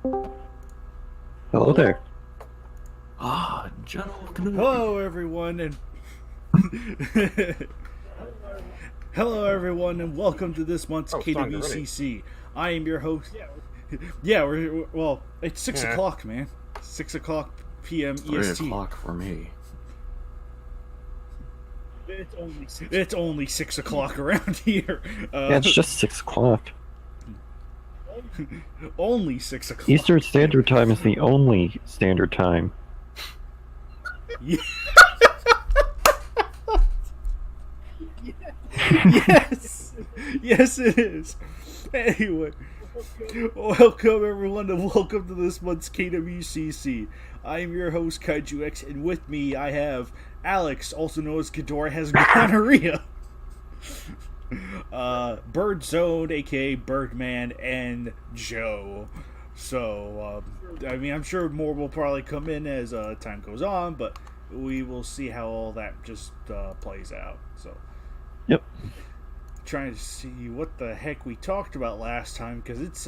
Hello there. Ah, gentlemen. Hello, everyone, and hello, everyone, and welcome to this month's KWCC. I am your host. Yeah, well, it's 6 o'clock, man. 6 o'clock p.m. EST. 3 o'clock for me. It's only 6 o'clock around here. Yeah, it's just 6 o'clock. Only 6 o'clock. Eastern Standard Time is the only standard time. Yes! Yes, it is. Anyway, welcome everyone, and welcome to this month's KWCC. I am your host, Kaiju X, and with me I have Alex, also known as Ghidorah has gonorrhea. Bird Zone, aka Birdman, and Joe. So, I mean, I'm sure more will probably come in as time goes on, but we will see how all that just plays out. So, yep. Trying to see what the heck we talked about last time, because it's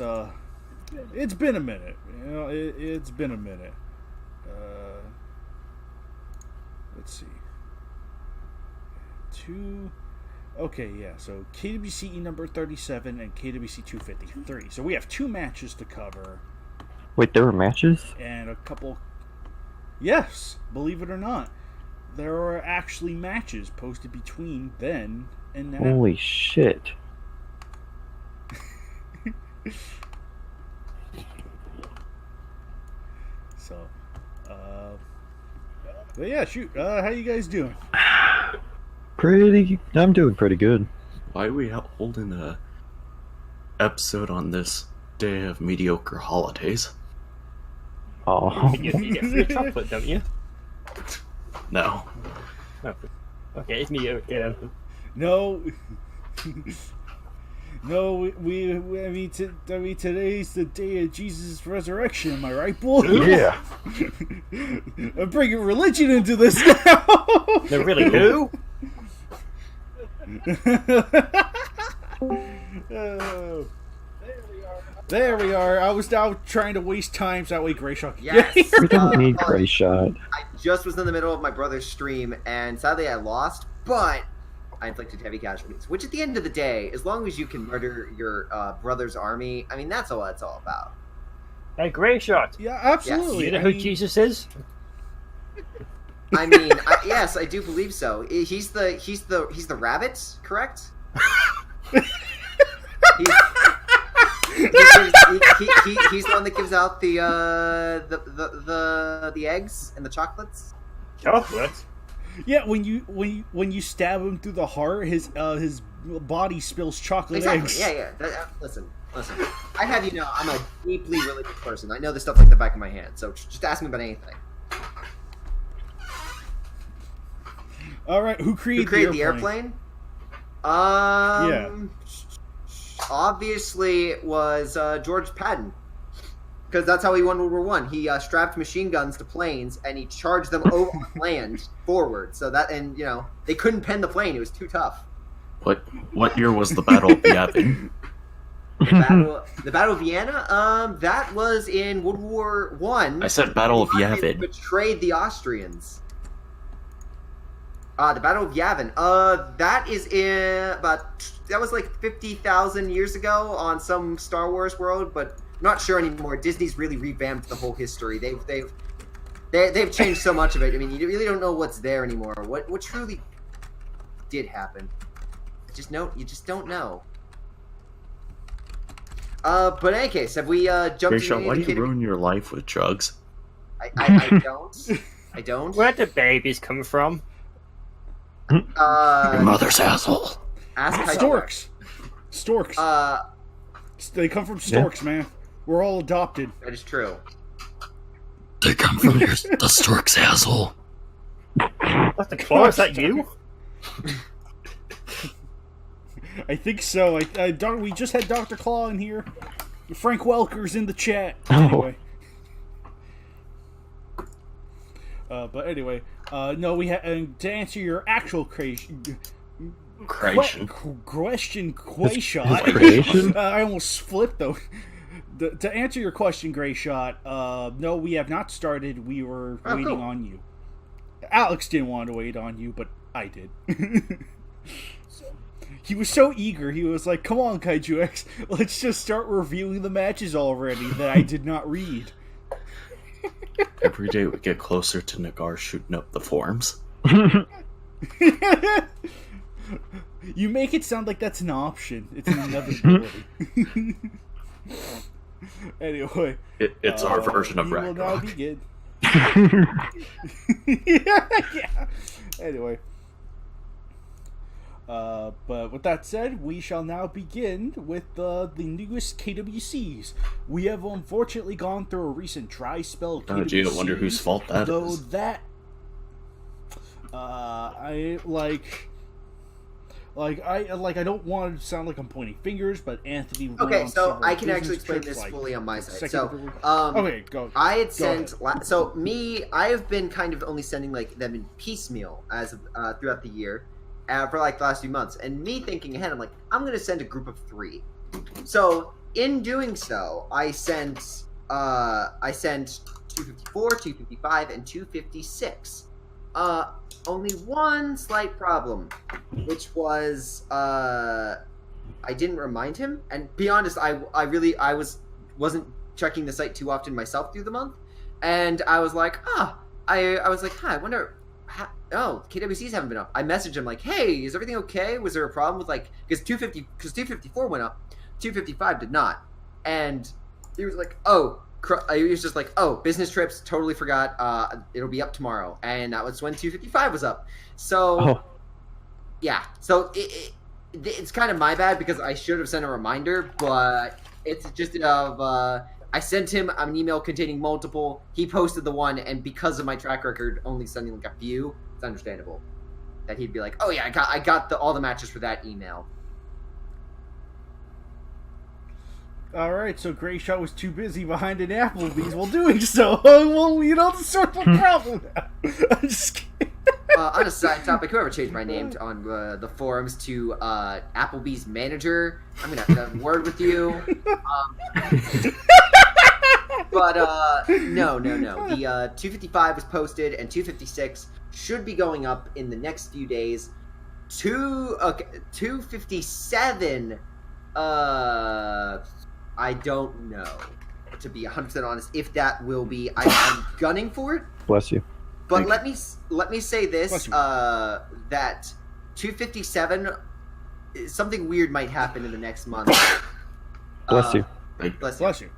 been a minute. You know, it's been a minute. Let's see. Okay, yeah, so KWCE number 37 and KWC 253. So we have 2 matches to cover. Wait, there were matches? And a couple... Yes, believe it or not. There are actually matches posted between then and now. Holy shit. So, but yeah, shoot, how you guys doing? I'm doing pretty good. Why are we holding a episode on this day of mediocre holidays? Oh. You get free chocolate, don't you? No. No. Okay, it's mediocre. No. No, I mean, today's the day of Jesus' resurrection, am I right, boy? Yeah. I'm bringing religion into this now! They really do? Oh. There we are. I was now trying to waste time so that way Gray Shock. Yes. We don't need Gray Shot. I just was in the middle of my brother's stream, and sadly I lost, but I inflicted heavy casualties. Which, at the end of the day, as long as you can murder your brother's army, I mean, that's all it's all about. A grey shot. Yeah, absolutely. You know who Jesus is? I mean, yes, I do believe so. He's the rabbit, correct? He's the one that gives out the eggs and the chocolates. Chocolate? Yeah, when you stab him through the heart, his body spills chocolate eggs. Yeah. Listen. I have you know, I'm a deeply religious person. I know this stuff like the back of my hand. So just ask me about anything. All right, who created the airplane? Yeah. Obviously, it was George Patton, because that's how he won World War One. He strapped machine guns to planes and he charged them over land forward. So that, and you know, they couldn't pen the plane; it was too tough. What year was the Battle of Yavin? The Battle of Vienna. That was in World War One. I said Battle of Yavin. Betrayed the Austrians. The Battle of Yavin. That is that was like 50,000 years ago on some Star Wars world, but I'm not sure anymore. Disney's really revamped the whole history. They've changed so much of it. I mean, you really don't know what's there anymore. What truly did happen? You just don't know. But in any case, have we jumped into Why do you ruin your life with drugs? I don't. I don't. Where the babies come from? Your mother's asshole. Ask Storks. They come from storks, man. We're all adopted. That is true. They come from the stork's asshole. Dr. Claw, is that you? I think so. We just had Dr. Claw in here. Frank Welker's in the chat. Oh. Anyway. No, we have to answer your actual question. Creation. Question, His creation? I almost flipped though. To answer your question, Gray Shot, no, we have not started. We were waiting cool. on you. Alex didn't want to wait on you, but I did. He was so eager. He was like, "Come on, Kaiju X, let's just start reviewing the matches already that I did not read." Every day we get closer to Nagar shooting up the forums. You make it sound like that's an option. It's an inevitability. Anyway, It's our version of we will now Ragnarok. begin. Yeah. Anyway, but with that said, we shall now begin with the newest KWCs. We have unfortunately gone through a recent dry spell of KWCs. Gee, I wonder whose fault that though is. that, I don't want to sound like I'm pointing fingers, but Anthony. went Okay, on so several I can actually business explain trips, this like, fully on my side. second So, of okay, go. I had Go sent. ahead. So I have been kind of only sending like them in piecemeal as of, throughout the year, for like the last few months. And me thinking ahead, I'm like, I'm gonna send a group of 3. So in doing so, I sent 254, 255, and 256. Only one slight problem, which was I didn't remind him. And be honest, I wasn't checking the site too often myself through the month, and I was like, I was like, I wonder. KWCs haven't been up. I messaged him like, hey, is everything okay? Was there a problem with like because 254 went up, 255 did not, and he was like, he was just like, business trips, totally forgot. It'll be up tomorrow, and that was when 255 was up. So, yeah. So it's kind of my bad because I should have sent a reminder, but it's just I sent him an email containing multiple. He posted the one, and because of my track record, only sending like a few, it's understandable that he'd be like, "Oh yeah, I got all the matches for that email." All right, so Gray Shot was too busy behind an Applebee's while doing so. Well, that's sort of a problem now. I'm just kidding. On a side topic, whoever changed my name on the forums to Applebee's manager, I'm gonna have to have a word with you. But no. The 255 was posted, and 256 should be going up in the next few days. 257. I don't know, to be 100% honest, if that will be. I'm gunning for it. Bless you. But let me say this: Bless you. that 257, something weird might happen in the next month. Bless you. Bless you. Bless you.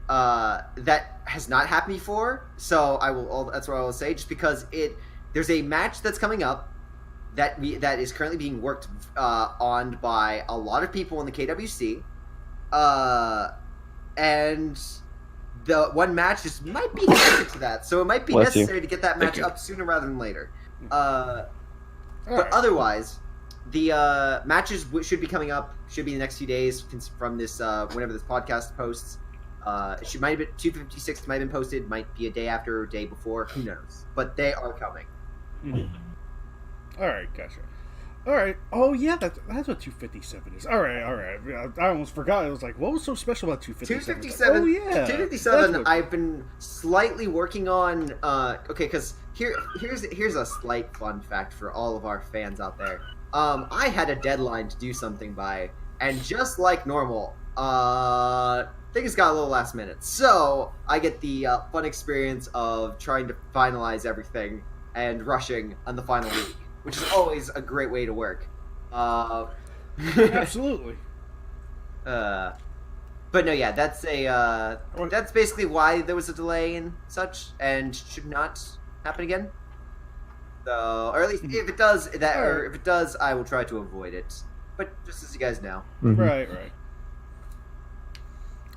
That has not happened before, so that's what I will say. Just because there's a match that's coming up that is currently being worked on by a lot of people in the KWC, and the one match just might be connected to that, so it might be Bless you. necessary to get that match up sooner rather than later. But otherwise, the matches should be coming up. Should be in the next few days from this whenever this podcast posts. It might have been 256 might have been posted. Might be a day after or a day before. Who knows? But they are coming. Mm-hmm. All right, gotcha. All right. Oh yeah, that's what 257 is. All right. I almost forgot. I was like, what was so special about 257? 257. Oh yeah. 257. I've been slightly working on. Okay, because here's a slight fun fact for all of our fans out there. I had a deadline to do something by, and just like normal, things got a little last minute. So I get the fun experience of trying to finalize everything and rushing on the final week, which is always a great way to work. Absolutely. But no, yeah, that's basically why there was a delay and such, and should not happen again. So, or at least if it does, if it does, I will try to avoid it. But just as you guys know, Right.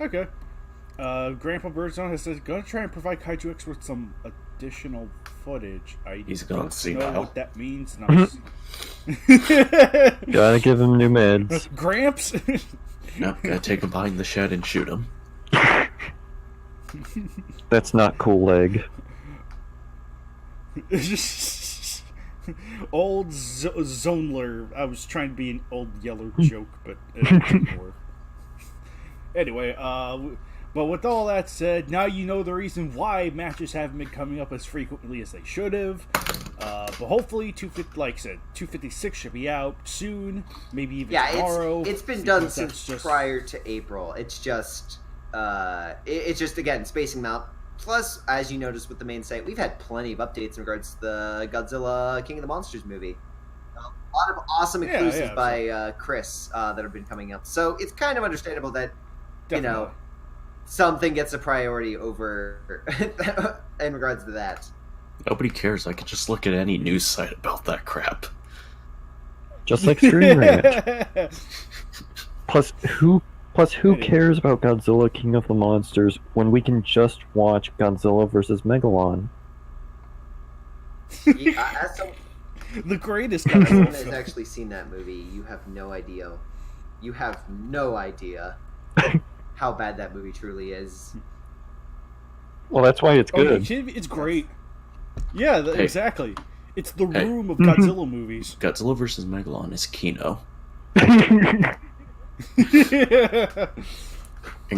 Okay. Grandpa Birdzone has said, "Gonna try and provide Kaiju X with some additional footage." He's gone don't senile. know what that means. No. Gotta give him new meds. Gramps. Nope, gotta take him behind the shed and shoot him. That's not cool, leg. Old Zonler. I was trying to be an old yellow joke, but it didn't work. Anyway, but with all that said, now you know the reason why matches haven't been coming up as frequently as they should have. But hopefully, 250, like I said, 256 should be out soon, maybe even tomorrow. It's been done since prior to April. It's just, it's just again spacing them out. Plus, as you noticed with the main site, we've had plenty of updates in regards to the Godzilla King of the Monsters movie. A lot of awesome exclusives by Chris that have been coming up. So it's kind of understandable that, Definitely. you know, something gets a priority over in regards to that. Nobody cares. I could just look at any news site about that crap. Just like Screen Rant. Plus, who cares about Godzilla King of the Monsters when we can just watch Godzilla vs. Megalon? Yeah, The greatest as someone Godzilla has film. actually seen that movie, you have no idea. You have no idea how bad that movie truly is. Well, that's why it's good. Okay, it's great. Yeah, Hey. Exactly. It's the Hey. room of Godzilla movies. Godzilla vs. Megalon is Kino. And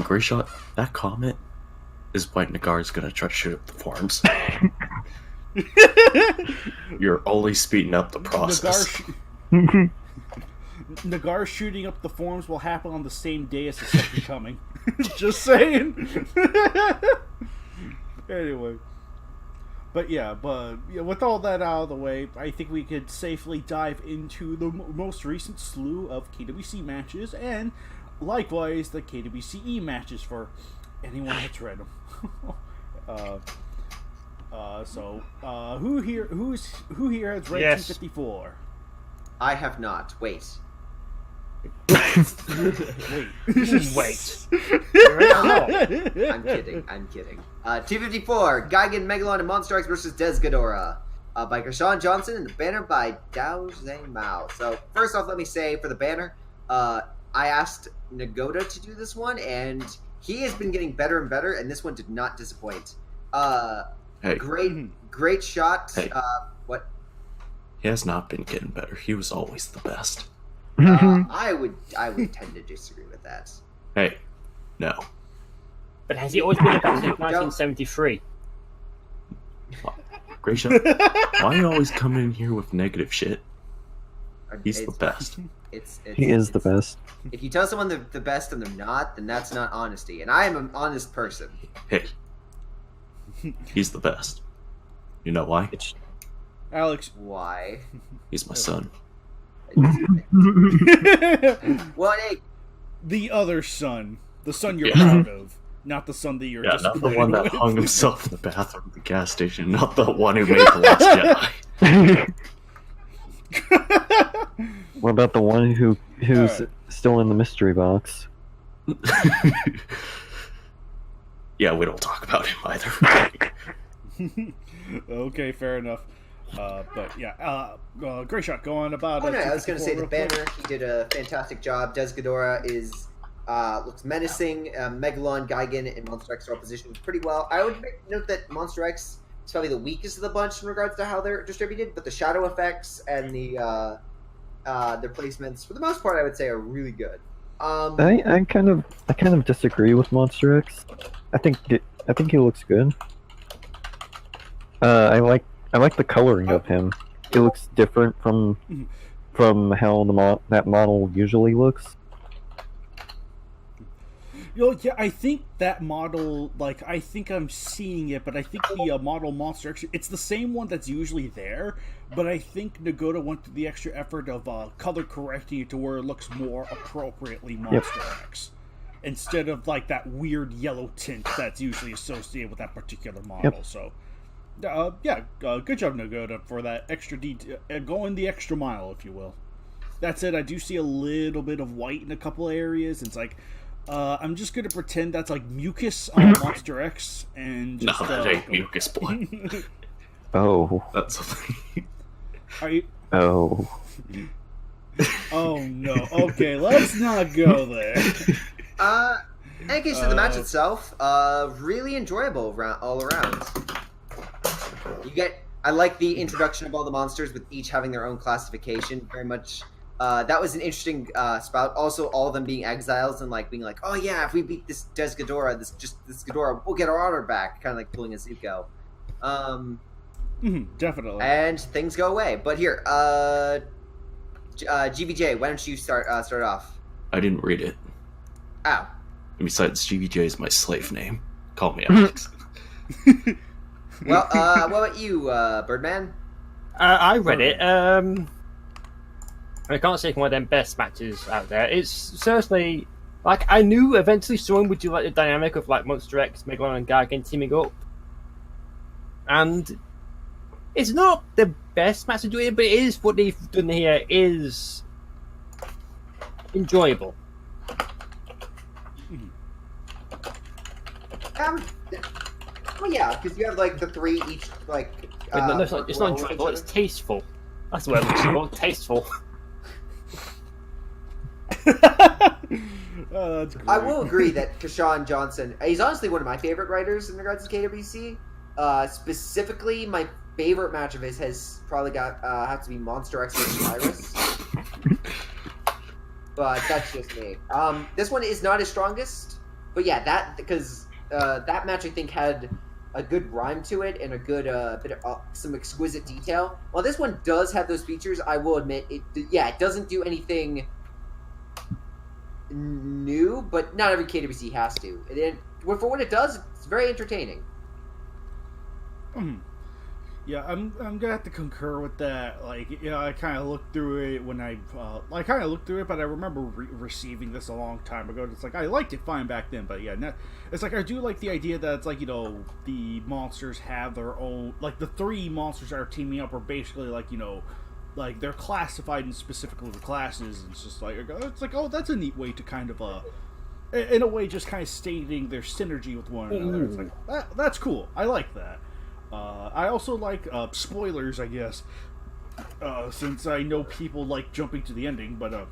Grayshot, that comment is why Nagar's gonna try to shoot up the forums. You're only speeding up the process. Nagar shooting up the forums will happen on the same day as the second coming. Just saying. Anyway. But yeah, with all that out of the way, I think we could safely dive into the most recent slew of KWC matches, and likewise the KWCE matches for anyone that's read them. Who here has read Yes. 254? I have not. Wait. Wait. Wait. I'm kidding. 254, Gigan, Megalon, and Monster X versus Desghidorah. By Kershawn Johnson and the banner by Dao Zhang Mao. So, first off, let me say, for the banner, I asked Nagoda to do this one, and he has been getting better and better, and this one did not disappoint. Hey, Great shot. Hey. What? he has not been getting better. He was always the best. I would tend to disagree with that. Hey, no. But has he always been the best since 1973? Grayshot, why are you always coming in here with negative shit? He's the best. He is the best. If you tell someone they're the best and they're not, then that's not honesty. And I am an honest person. Hey, he's the best. You know why? Alex. Why? He's my son. Well, hey, The other son. The son you're Yeah. proud of. Not the son that you're Yeah, not the disappointed one that with. hung himself in the bathroom at the gas station, not the one who made The Last Jedi. What about the one who's Alright. still in the mystery box? Yeah, we don't talk about him either. Okay, fair enough. But yeah, great shot. Go on about. oh no, I was going to say the 254 real banner. He did a fantastic job. Desghidorah is looks menacing. Megalon, Gigan, and Monster X are positioned pretty well. I would note that Monster X is probably the weakest of the bunch in regards to how they're distributed, but the shadow effects and the their placements, for the most part, I would say are really good. I kind of disagree with Monster X. I think he looks good. I like the coloring of him. He looks different from how that model usually looks. Yeah, I think that model, like, I think I'm seeing it, but I think the model Monster X, it's the same one that's usually there, but I think Nagoda went through the extra effort of color correcting it to where it looks more appropriately Monster X, instead of, like, that weird yellow tint that's usually associated with that particular model. Yep. So, good job, Nagoda, for that extra detail, going the extra mile, if you will. That said, I do see a little bit of white in a couple areas, and it's like, I'm just gonna pretend that's like mucus on Monster X, and No, just, that ain't mucus blood. Oh. That's something. Are you? Oh. Oh no. Okay, let's not go there. In case of the match itself, really enjoyable all around. I like the introduction of all the monsters with each having their own classification. Very much that was an interesting spout. Also, all of them being exiles and like being like, "Oh yeah, if we beat this Ghidorah, this Ghidorah, we'll get our honor back." Kind of like pulling a Zuko. Definitely. And things go away. But here, GVJ, why don't you start off? I didn't read it. Ow. And besides, GVJ is my slave name. Call me Alex. Well, what about you, Birdman? I read it. I can't say it's one of them best matches out there. It's certainly like I knew eventually someone would do like the dynamic of like Monster X, Megalon, and Gargan teaming up, and it's not the best match to do it, but it is what they've done here is enjoyable. Well, yeah, because you have like the three each like. No, it's not enjoyable. It's tasteful. That's the word I'm looking for. Tasteful. Oh, that's great. I will agree that Kashawn Johnson, he's honestly one of my favorite writers in regards to KWC. Specifically, my favorite match of his has probably got have to be Monster X vs. Iris. But that's just me. This one is not his strongest, but yeah, that because that match I think had a good rhyme to it and a good bit of some exquisite detail. While this one does have those features, I will admit it doesn't do anything new, but not every KWC has to. And for what it does, it's very entertaining. Yeah, I'm gonna have to concur with that. Like, yeah, I kind of looked through it when I kind of looked through it, but I remember receiving this a long time ago. It's like I liked it fine back then, but yeah, it's like I do like the idea that it's like, you know, the monsters have their own, like the three monsters that are teaming up are basically like, you know, like they're classified in specific little classes. And it's like oh, that's a neat way to kind of in a way just kind of stating their synergy with one another. It's like that's cool. I like that. I also like spoilers, I guess, since I know people like jumping to the ending, but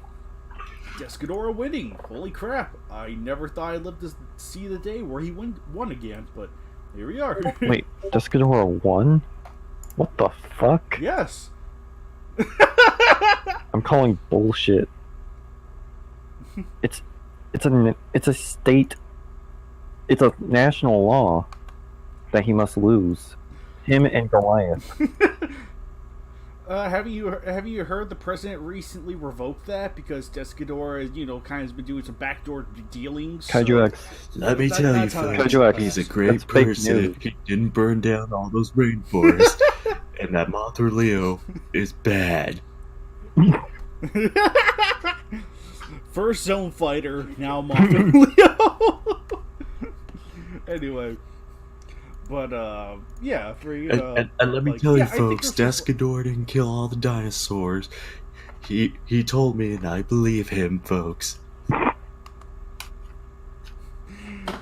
Ghidorah winning. Holy crap. I never thought I'd live to see the day where he won again, but here we are. Wait, Ghidorah won? What the fuck? Yes. I'm calling bullshit. It's a state. It's a national law that he must lose. Him and Goliath. Have you heard the president recently revoked that because Ghidorah, you know, kind of has been doing some backdoor dealings? Kaiju X. Let me tell you, how folks, Kaiju X. he's a great That's fake person. news. He didn't burn down all those rainforests. And that Mothra Leo is bad. First zone fighter, now Mothra Leo. Anyway. But, yeah, for you And let me tell you, I think folks, this is- Ghidorah didn't kill all the dinosaurs. He told me, and I believe him, folks.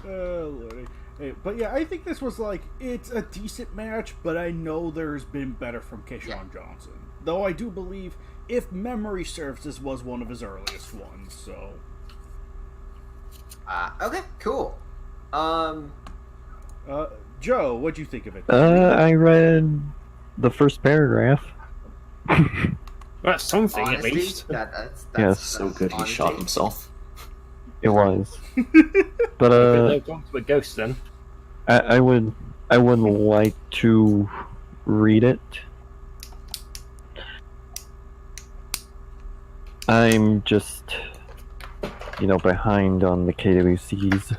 Lordy. Hey, but yeah, I think this was like, it's a decent match, but I know there's been better from Keshawn Johnson. Though I do believe, if memory serves, this was one of his earliest ones, so. Okay, cool. Joe, what'd you think of it? I read the first paragraph. That's something Honesty, at least. that's Yes. So good he honesty. shot himself. It was. But Going to a ghost then. I would like to read it. I'm just, you know, behind on the KWCs.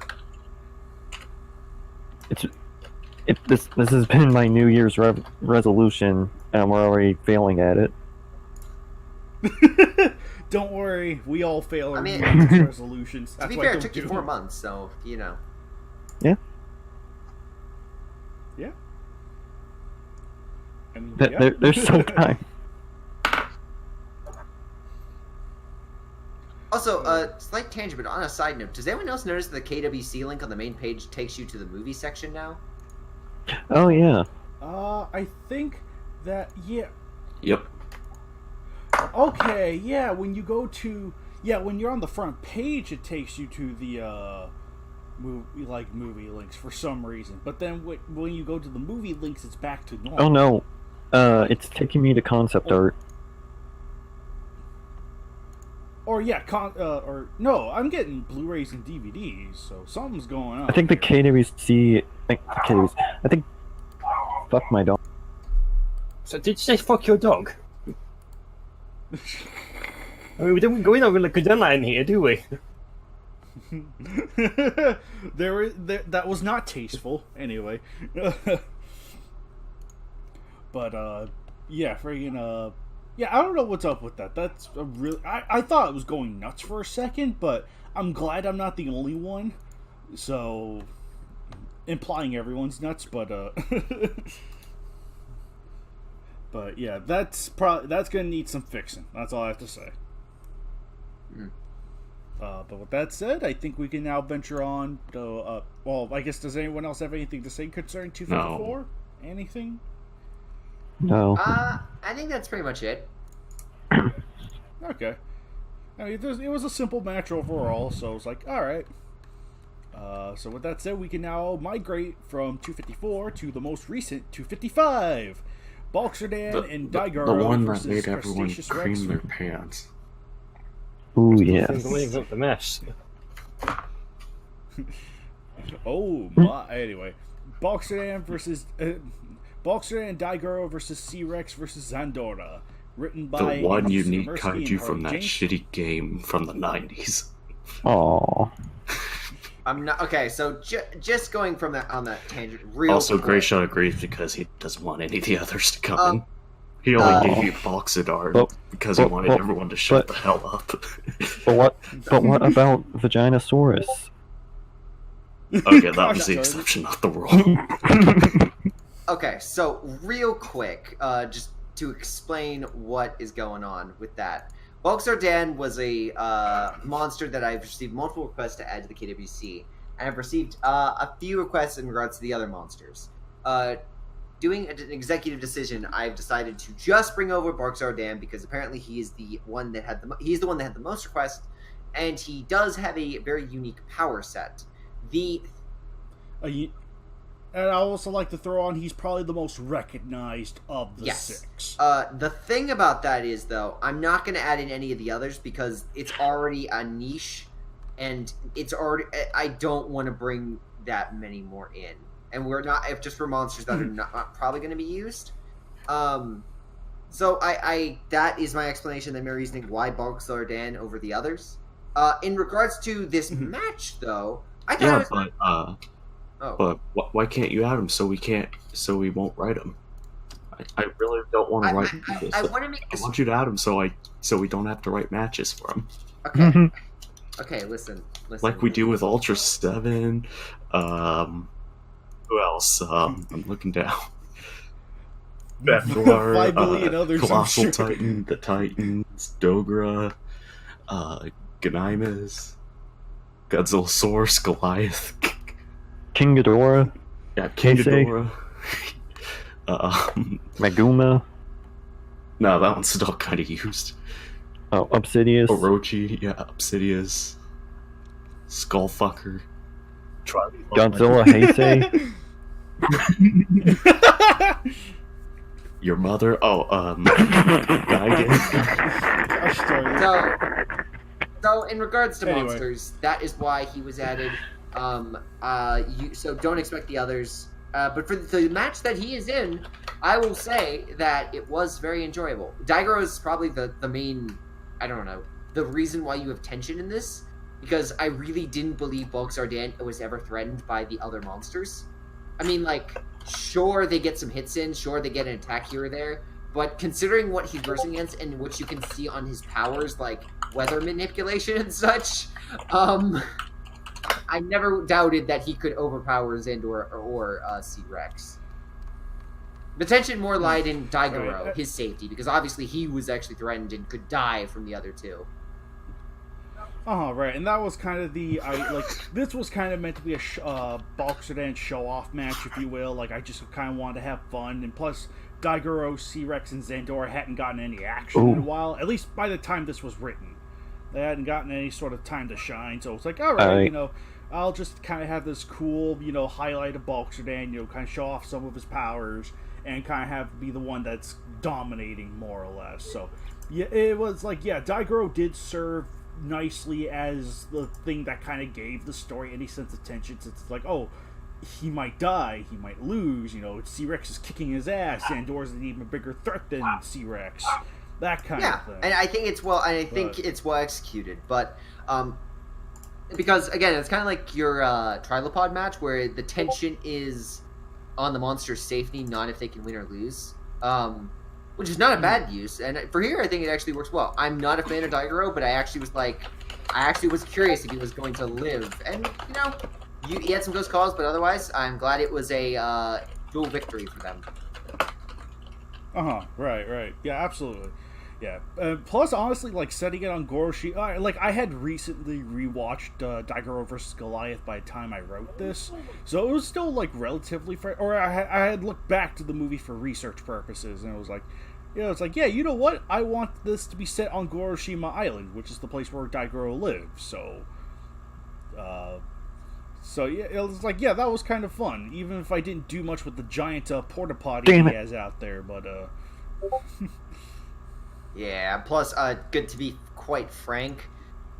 This has been my New Year's resolution, and we're already failing at it. Don't worry, we all fail our I mean- New Year's resolutions. To That's be why fair, I it don't took you do 4 them. months, so, you know. Yeah. Yeah. I mean, yeah. There's still time. Also, slight tangent, but on a side note, does anyone else notice that the KWC link on the main page takes you to the movie section now? Oh yeah. I think that, yeah. Yep. Okay, yeah, when you go to, yeah, when you're on the front page, it takes you to the, movie links for some reason. But then when you go to the movie links, it's back to normal. Oh no. It's taking me to concept art. Or yeah, or no, I'm getting Blu-rays and DVDs, so something's going on. I think the KWC. I think. Fuck my dog. So did you say fuck your dog? I mean, we don't go in over like a deadline here, do we? That was not tasteful, anyway. But yeah, friggin' yeah, I don't know what's up with that. That's a really. I thought it was going nuts for a second, but I'm glad I'm not the only one. So, implying everyone's nuts, but but yeah, that's gonna need some fixing. That's all I have to say. But with that said, I think we can now venture on to, well, I guess, does anyone else have anything to say concerning 254? No. Anything? No. I think that's pretty much it. Okay. I mean, it was a simple match overall, so it's like, alright. So with that said, we can now migrate from 254 to the most recent 255. Balkserdan and Daigoro the one that versus made everyone Crustaceous cream Rex. their pants. Ooh, yes. Leave up the mess. Oh my! Anyway, Balkserdan versus Balkserdan and Daigoro versus C-Rex versus Zandora, written by The one Andy unique Sumerski and kaiju from Harley that James. shitty game from the 90s. Aww. I'm not okay. So just going from that on that tangent, real Also, quick. Grayshot agrees because he doesn't want any of the others to come in. He only gave you Boxidar because he wanted everyone to shut the hell up. But what about Vaginosaurus? Okay, that was the exception, not the rule. Okay, so real quick, just to explain what is going on with that. Balkserdan was a monster that I've received multiple requests to add to the KWC, and I've received a few requests in regards to the other monsters. Doing an executive decision, I've decided to just bring over Balkserdan because apparently he is the one that had the most requests, and he does have a very unique power set. And I also like to throw on, he's probably the most recognized of the six. The thing about that is, though, I'm not going to add in any of the others because it's already a niche, and I don't want to bring that many more in. And we're not, if just for monsters that are not probably going to be used. So that is my explanation and my reasoning why Balkserdan over the others. In regards to this match, though, I thought but why can't you add him so we won't write him? I really don't want to write this. I want to make this... I want you to add him so we don't have to write matches for him. Okay. Okay, listen. Like we do with Ultra 7. Who else? I'm looking down. Before, 5 billion others, Colossal I'm sure. Titan, the Titans, Dogra, Ganymes, Godzillasaurus, Goliath, King Ghidorah. yeah, King Heisei. Ghidorah. Maguma. No, that one's still kind of used. Oh, Obsidious. Orochi, yeah, Obsidious, Skullfucker, Godzilla Heisei. Your mother. Oh, Gigan. So in regards to Anyway. monsters, that is why he was added. So don't expect the others. But for the match that he is in, I will say that it was very enjoyable. Daigoro is probably the main, I don't know, the reason why you have tension in this, because I really didn't believe Balkserdan was ever threatened by the other monsters. I mean, like, sure, they get some hits in, sure, they get an attack here or there, but considering what he's versing against and what you can see on his powers, like weather manipulation and such, I never doubted that he could overpower Zandor or C-Rex. The tension more lied in Daigoro, Right. his safety, because obviously he was actually threatened and could die from the other two. Right, and that was kind of this was kind of meant to be a Balkserdan show-off match, if you will. Like, I just kind of wanted to have fun, and plus, Daigoro, C-Rex, and Zandora hadn't gotten any action in a while, at least by the time this was written. They hadn't gotten any sort of time to shine, so it's like, alright, you know, I'll just kind of have this cool, highlight of Balkserdan, kind of show off some of his powers, and kind of be the one that's dominating, more or less. So, yeah, it was like, yeah, Daigoro did serve nicely as the thing that kind of gave the story any sense of tension, since it's like, oh, he might die, he might lose, C-Rex is kicking his ass, Andor's an even bigger threat than C-Rex. That kind of thing. And I think it's well executed, but because again, it's kind of like your trilopod match where the tension is on the monster's safety, not if they can win or lose, which is not a bad use. And for here, I think it actually works well. I'm not a fan of Daigoro, but I actually was curious if he was going to live, and he had some close calls, but otherwise, I'm glad it was a dual victory for them. Right. Yeah, absolutely. Yeah. Plus, honestly, setting it on Goroshi, I had recently rewatched Daigoro vs. Goliath by the time I wrote this, so it was still relatively fresh. Or I had looked back to the movie for research purposes, and it was yeah, you know what? I want this to be set on Goroshima Island, which is the place where Daigoro lives. So yeah, it was yeah, that was kind of fun, even if I didn't do much with the giant porta potty he has out there, but Yeah, plus, good to be quite frank,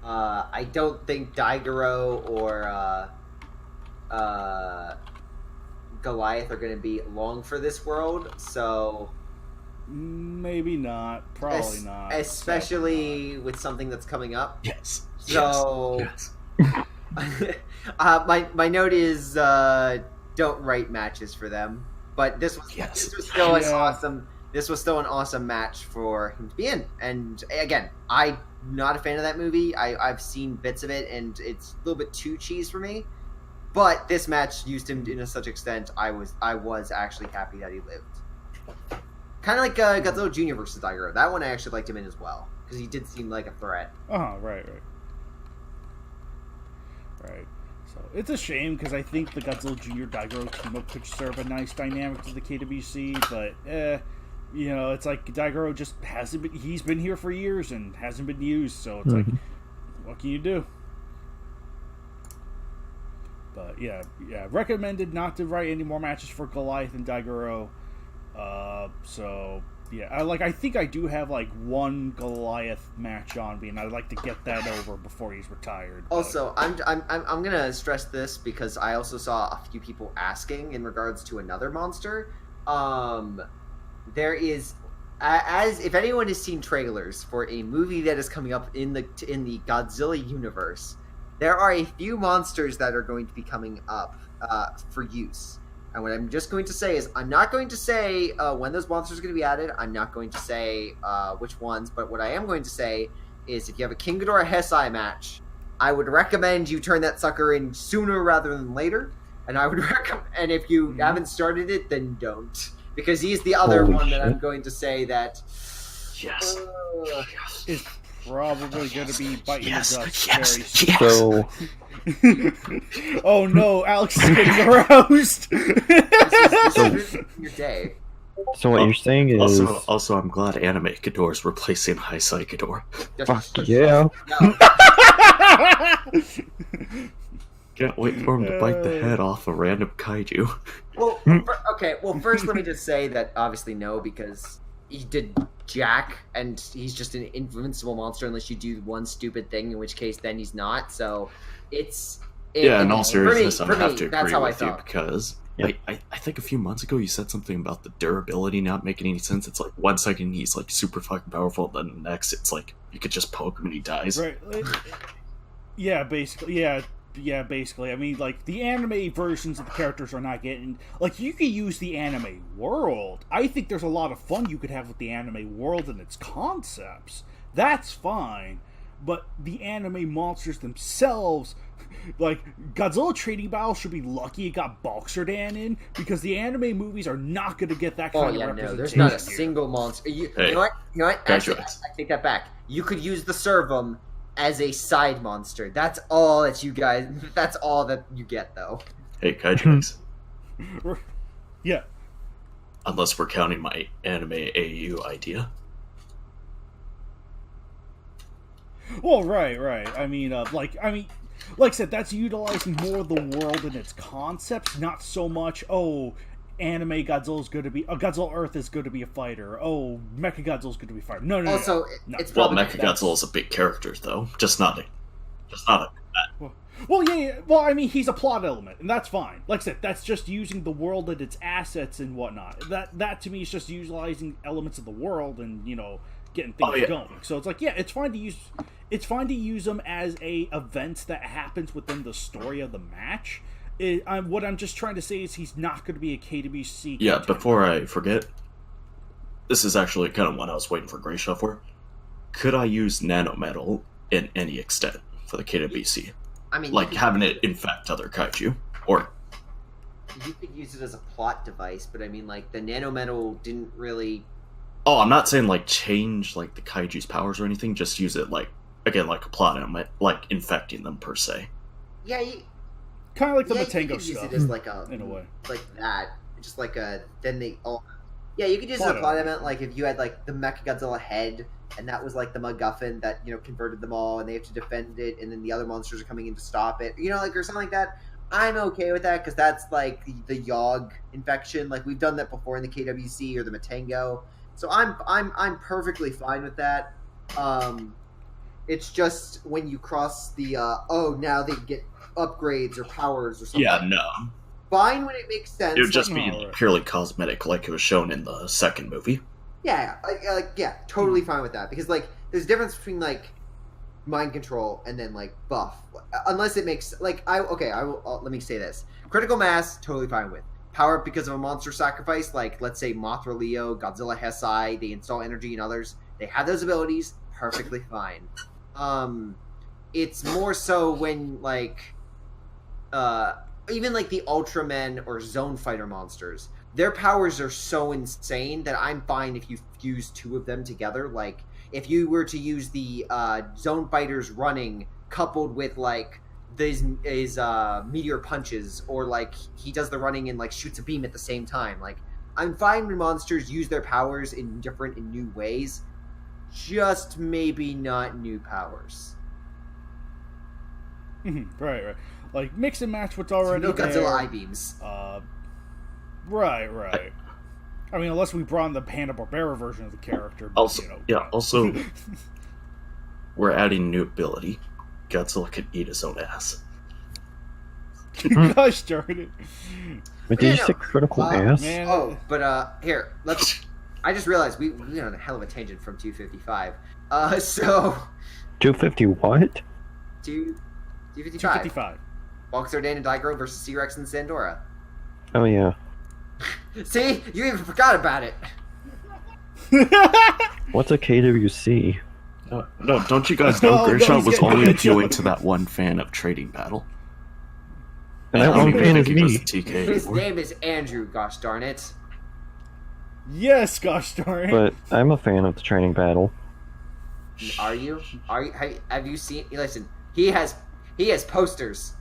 I don't think Daigoro or Goliath are going to be long for this world, so... Maybe not. Probably not. Especially with something that's coming up. Yes. So... Yes. my note is, don't write matches for them, but this was still an awesome... This was still an awesome match for him to be in. And again, I'm not a fan of that movie. I've seen bits of it, and it's a little bit too cheese for me. But this match used him to such extent, I was actually happy that he lived. Kind of like Godzilla Jr. versus Daigoro. That one I actually liked him in as well, because he did seem like a threat. Right. So it's a shame, because I think the Godzilla Jr. Daigoro team-up could serve a nice dynamic to the KWC, but it's like Daigoro just hasn't been... He's been here for years and hasn't been used, so it's like, what can you do? But yeah, recommended not to write any more matches for Goliath and Daigoro. So yeah, I think I do have one Goliath match on me, and I'd like to get that over before he's retired. But... Also, I'm gonna stress this because I also saw a few people asking in regards to another monster. There is, as if anyone has seen trailers for a movie that is coming up in the Godzilla universe, there are a few monsters that are going to be coming up for use. And what I'm just going to say is, I'm not going to say when those monsters are going to be added. I'm not going to say which ones. But what I am going to say is, if you have a King Ghidorah Hesai match, I would recommend you turn that sucker in sooner rather than later. And I would recommend, and if you haven't started it, then don't. Because he's the other one that I'm going to say that... Yes. Is probably going to be biting the dust Yes. So, oh no, Alex is getting aroused. This is your day. so what you're saying is... Also, I'm glad Anime Ghidorah's replacing Heisei Ghidorah. Fuck yeah. Can't wait for him to bite the head off a random kaiju. Well, first let me just say that obviously no, because he did Jack, and he's just an invincible monster unless you do one stupid thing, in which case then he's not. So it's... in all seriousness, I have to that's agree how I with you, thought. because Yep. I think a few months ago you said something about the durability not making any sense. It's like 1 second he's super fucking powerful, then the next it's like you could just poke him and he dies. Right. Yeah, basically. Yeah, basically. I mean, the anime versions of the characters are not getting... you could use the anime world. I think there's a lot of fun you could have with the anime world and its concepts. That's fine. But the anime monsters themselves... Godzilla Trading Battle should be lucky it got Balkserdan in, because the anime movies are not going to get that kind of representation. No, there's not a single monster. You know what? Actually, I take that back. You could use the Servum as a side monster. That's all that you guys... That's all that you get, though. Hey, Kaiju. Yeah. Unless we're counting my anime AU idea. Well, right. I mean, like I said, that's utilizing more of the world and its concepts, not so much, anime Godzilla's going to be... Godzilla Earth is going to be a fighter. Mechagodzilla's going to be a fighter. No. Also, no. it's Well, probably... Mechagodzilla is a big character, though. Just not a... Well, yeah. Well, I mean, he's a plot element, and that's fine. Like I said, that's just using the world and its assets and whatnot. That to me is just utilizing elements of the world and, getting things going. So it's like, yeah, it's fine to use... It's fine to use them as a event that happens within the story of the match. What I'm just trying to say is he's not going to be a KWC. Yeah, before I forget, this is actually kind of what I was waiting for Grayshaw for. Could I use nanometal in any extent for the KWC? I mean, like having it infect other kaiju? Or... You could use it as a plot device, but I mean, like, the nanometal didn't really... Oh, I'm not saying, like, change, like, the kaiju's powers or anything, just use it, like, again, like a plot element, like, infecting them, per se. Yeah, kind of like the you Matango could use stuff, it as, like, a... in a way. Like that. Just like a... Then they all... Yeah, you could use it as a plot element, like, if you had, like, the Mechagodzilla head, and that was, like, the MacGuffin that, converted them all, and they have to defend it, and then the other monsters are coming in to stop it. Like, or something like that. I'm okay with that, because that's, like, the Yogg infection. Like, we've done that before in the KWC or the Matango. So I'm perfectly fine with that. It's just when you cross the now they get upgrades or powers or something. Yeah, no. Fine when it makes sense. It would just like, be purely cosmetic, like it was shown in the second movie. Yeah, totally fine with that, because like there's a difference between like mind control and then like buff, unless it makes like let me say this: critical mass, totally fine with. Power up because of a monster sacrifice, like let's say Mothra Leo, Godzilla Hesai, they install energy in others. They have those abilities, perfectly fine. It's more so when like even like the Ultramen or Zone Fighter monsters, their powers are so insane that I'm fine if you fuse two of them together. Like if you were to use the Zone Fighters running coupled with like his meteor punches, or like he does the running and like shoots a beam at the same time. Like I'm fine when monsters use their powers in different and new ways, just maybe not new powers. Right. Like mix and match what's already no Godzilla there. I-beams. Right. I mean, unless we brought in the Hanna-Barbera version of the character. But, Also, we're adding new ability. Godzilla could eat his own ass. Gosh darn it. But did you say critical ass? Man. Here, let's... I just realized we went on a hell of a tangent from 255. So... 250 what? 255. 255. Bulk Zardane and Daigoro versus C-Rex and Sandora. Oh yeah. See? You even forgot about it! What's a KWC? No, don't you guys know No, Grisha he's was getting only good appealing joke. to that one fan of Trading Battle? And that I don't one even fan think is he was me. the TK His anymore. name is Andrew, gosh darn it. Yes, gosh darn it. But I'm a fan of the training battle. Are you? Have you seen... Listen, he has posters.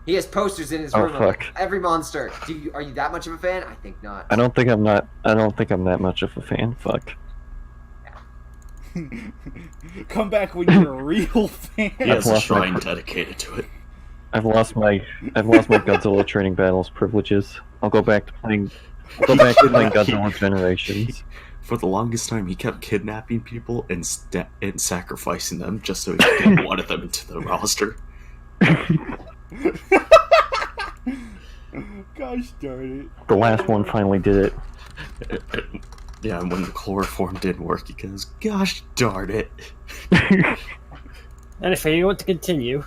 He has posters in his Oh, room fuck. of every monster. Are you that much of a fan? I think not. I don't think I'm that much of a fan. Fuck. Come back when you're a real fan. He has a lost my shrine dedicated to it. I've lost my Godzilla training battles privileges. I'll go back to playing Godzilla Generations. For the longest time, he kept kidnapping people and sacrificing them just so he could get one of them into the roster. Gosh darn it. The last one finally did it. Yeah, and when the chloroform didn't work, he goes, "Gosh darn it!" And if you want to continue,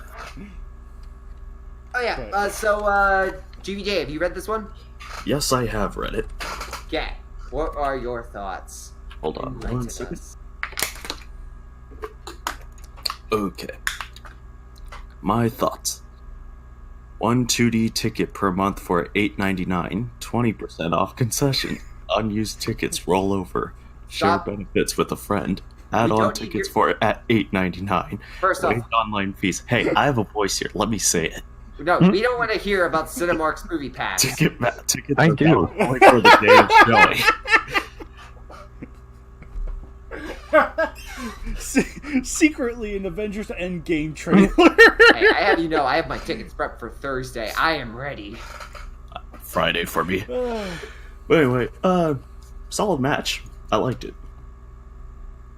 Oh yeah. Right. GVJ, have you read this one? Yes, I have read it. Yeah. What are your thoughts? Hold on Enlighten one second. us. Okay. My thoughts. 1 2D ticket per month for $8.99, 20% off concession. Unused tickets roll over. Share Stop. benefits with a friend. We Add-on don't need tickets your- for at $8.99. First off, Waived online fees. Hey, I have a voice here. Let me say it. no, we don't want to hear about Cinemark's movie pass. Tickets I are do. valid only for the day of showing. Secretly an Avengers Endgame trailer. Hey, I have my tickets prepped for Thursday. I am ready. Friday for me. But anyway, solid match. I liked it.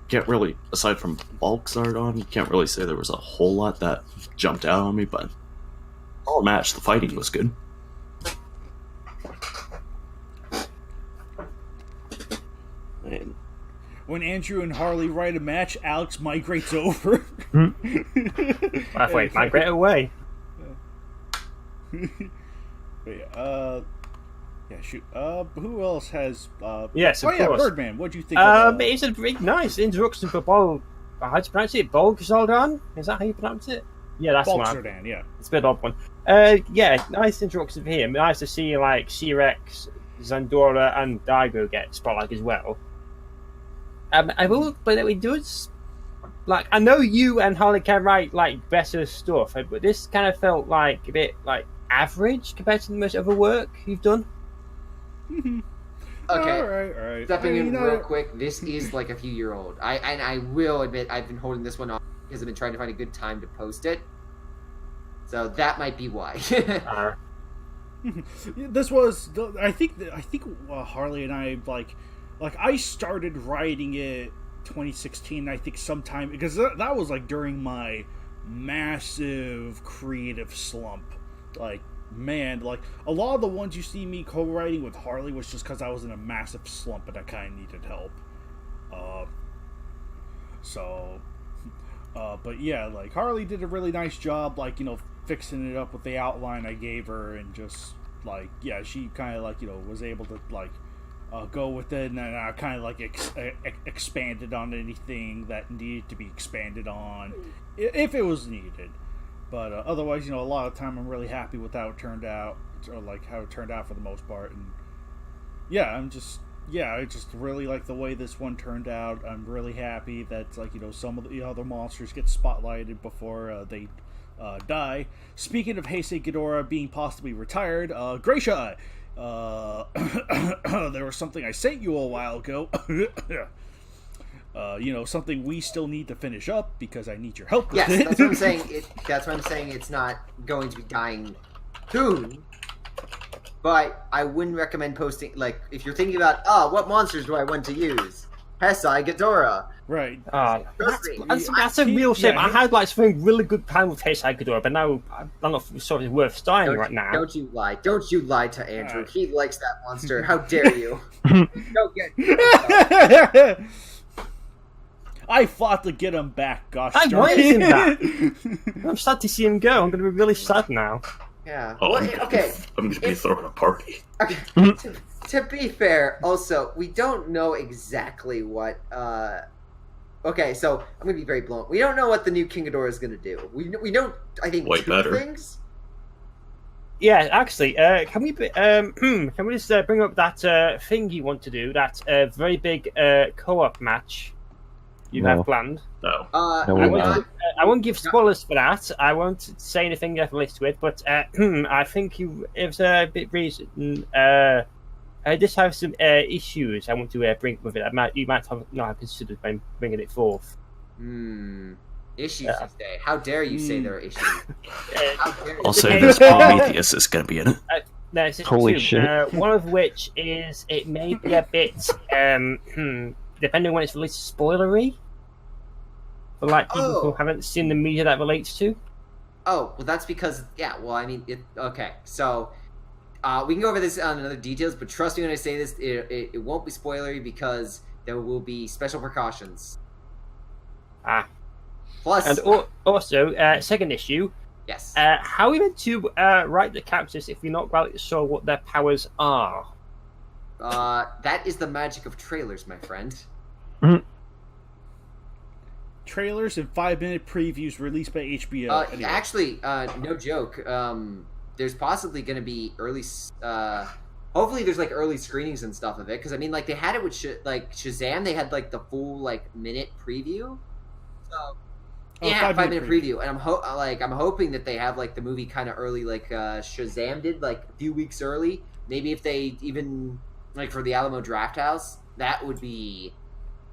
Can't really, aside from Bulk's art on, you can't really say there was a whole lot that jumped out on me, but solid match. The fighting was good. And When Andrew and Harley write a match, Alex migrates over. Wait, migrate away. Yeah, shoot. Who else has? Yes, of course. Birdman. What'd you think? Of, It's a very nice introduction for Bol. How do you pronounce it? Bolgzaldan? Is that how you pronounce it? Yeah, that's the one. Bolgzaldan, yeah. It's a bit odd one. Yeah, nice introduction for him. Nice to see like C-Rex, Zandora, and Daigo get spotlight as well. I will, but it does. Like, I know you and Harley can write like better stuff, but this kind of felt like a bit like average compared to most other work you've done. Okay. All right. Stepping in real quick, this is like a few-year-old. I will admit I've been holding this one off because I've been trying to find a good time to post it. So that might be why. This was, I think Harley and I like I started writing it 2016. I think sometime because that was like during my massive creative slump. Like, man, like a lot of the ones you see me co-writing with Harley was just because I was in a massive slump and I kind of needed help. But yeah, like Harley did a really nice job, like, fixing it up with the outline I gave her, and just like, yeah, she kind of like, was able to like go with it, and then I kind of like expanded on anything that needed to be expanded on if it was needed. But otherwise, a lot of the time I'm really happy with how it turned out, or like how it turned out for the most part. And yeah, I just really like the way this one turned out. I'm really happy that like some of the other monsters get spotlighted before they die. Speaking of Heisei Ghidorah being possibly retired, Gracia, there was something I sent you a while ago. Something we still need to finish up because I need your help with it. Yes, that's what I'm saying. That's what I'm saying. It's not going to be dying soon. But I wouldn't recommend posting, like, if you're thinking about, what monsters do I want to use? Heisei Ghidorah. Right. That's a real shame. Yeah, I had like something really good planned with Heisei Ghidorah, but now I'm not sort of worth starting right now. Don't you lie. Don't you lie to Andrew. He likes that monster. How dare you? Don't get I fought to get him back, gosh I darn wanted him back. it. I'm sad to see him go. I'm going to be really sad now. Yeah. Oh, Well, okay. I'm going to be throwing a party. Okay. To be fair, also, we don't know exactly what. Okay, so I'm going to be very blunt. We don't know what the new King Ghidorah is going to do. We know, I think, Way two better. things. Yeah, actually, can we just bring up that thing you want to do? That very big co-op match you have planned. No. I won't give spoilers for that. I won't say anything that relates to it, but I think it's a bit reason. I just have some issues I want to bring with it. You might not have considered by bringing it forth. Issues, you say. How dare you say there are issues? How dare you? I'll say this: Prometheus is going to be in it. No, it's just Holy two. shit. One of which is it may be a bit, depending on when it's released, spoilery. For like people who haven't seen the media that relates to. Oh, well, that's because, okay, so we can go over this on other details, but trust me when I say this, it won't be spoilery because there will be special precautions. Plus, And also, second issue, yes. how are we meant to write the characters if we're not quite sure what their powers are? That is the magic of trailers, my friend. Trailers and 5-minute previews released by HBO. Anyway. Actually, no joke. There's possibly going to be early. Hopefully, there's like early screenings and stuff of it. Because I mean, like they had it with Shazam. They had like the full minute preview. So yeah, 5-minute preview. And I'm hoping that they have like the movie kind of early, like Shazam did, like a few weeks early. Maybe if they even like for the Alamo Drafthouse, that would be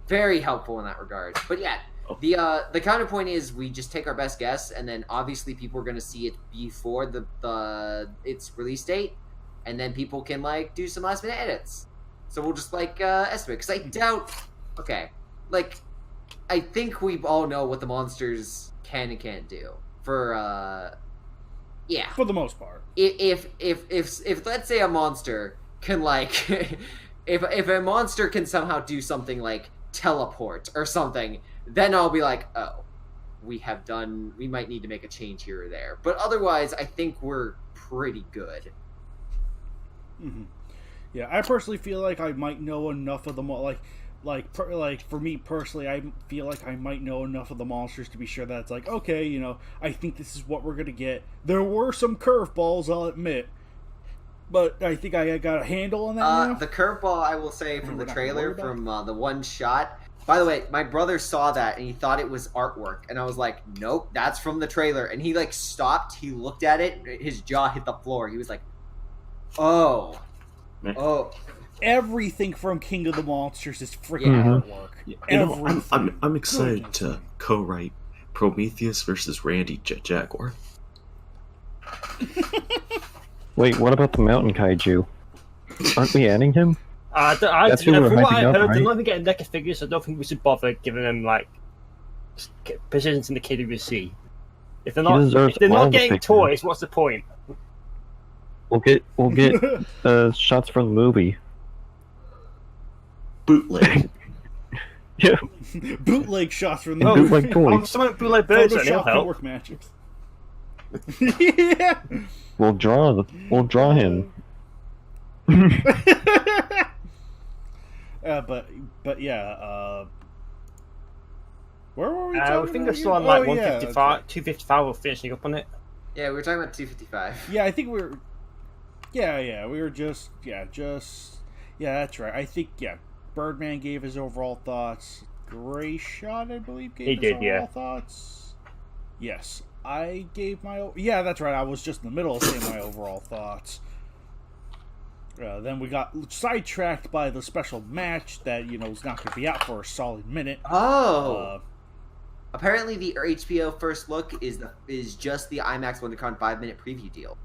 very helpful in that regard. But yeah, the counterpoint is we just take our best guess, and then obviously people are going to see it before its release date, and then people can like do some last minute edits. So we'll just like estimate, because I doubt. Okay, like I think we all know what the monsters can and can't do for yeah, For the most part. if let's say a monster can like if a monster can somehow do something like teleport or something, then I'll be like, oh, we might need to make a change here or there. But otherwise, I think we're pretty good. Mm-hmm. Yeah, I personally feel like I might know enough of them. Like for me personally, I feel like I might know enough of the monsters to be sure that it's like, okay, you know, I think this is what we're gonna get. There were some curveballs, I'll admit, but I think I got a handle on that now. The curveball, I will say, from the trailer, from the one shot. By the way, my brother saw that and he thought it was artwork, and I was like, nope, that's from the trailer. And he like stopped, he looked at it, his jaw hit the floor. He was like, oh. Everything from King of the Monsters is freaking artwork. You know, I'm excited to co-write Prometheus versus Randy Jaguar. Wait, what about the mountain kaiju? Aren't we adding him? That's who we're from what hyping I up, heard, right? they're not even getting NECA figures, so I don't think we should bother giving them like positions in the KWC. If they're deserves all not the getting figures. toys, what's the point? We'll get shots from the movie. Bootleg. Yeah, Bootleg shots from the and bootleg toys. Someone bootleg birds and it'll Photoshop help. work matches. Yeah. We'll draw him. But yeah, where were we? I think I saw on like 155, right. 255. We're finishing up on it. Yeah, we were talking about 255. Yeah, I think we were. Yeah, we were just. Yeah, that's right. I think Birdman gave his overall thoughts. Gray Shot, I believe, gave his overall thoughts. Yes, I gave my. Yeah, that's right. I was just in the middle of saying my overall thoughts. Then we got sidetracked by the special match that is not going to be out for a solid minute. Oh. Apparently, the HBO first look is just the IMAX WonderCon 5-minute preview deal.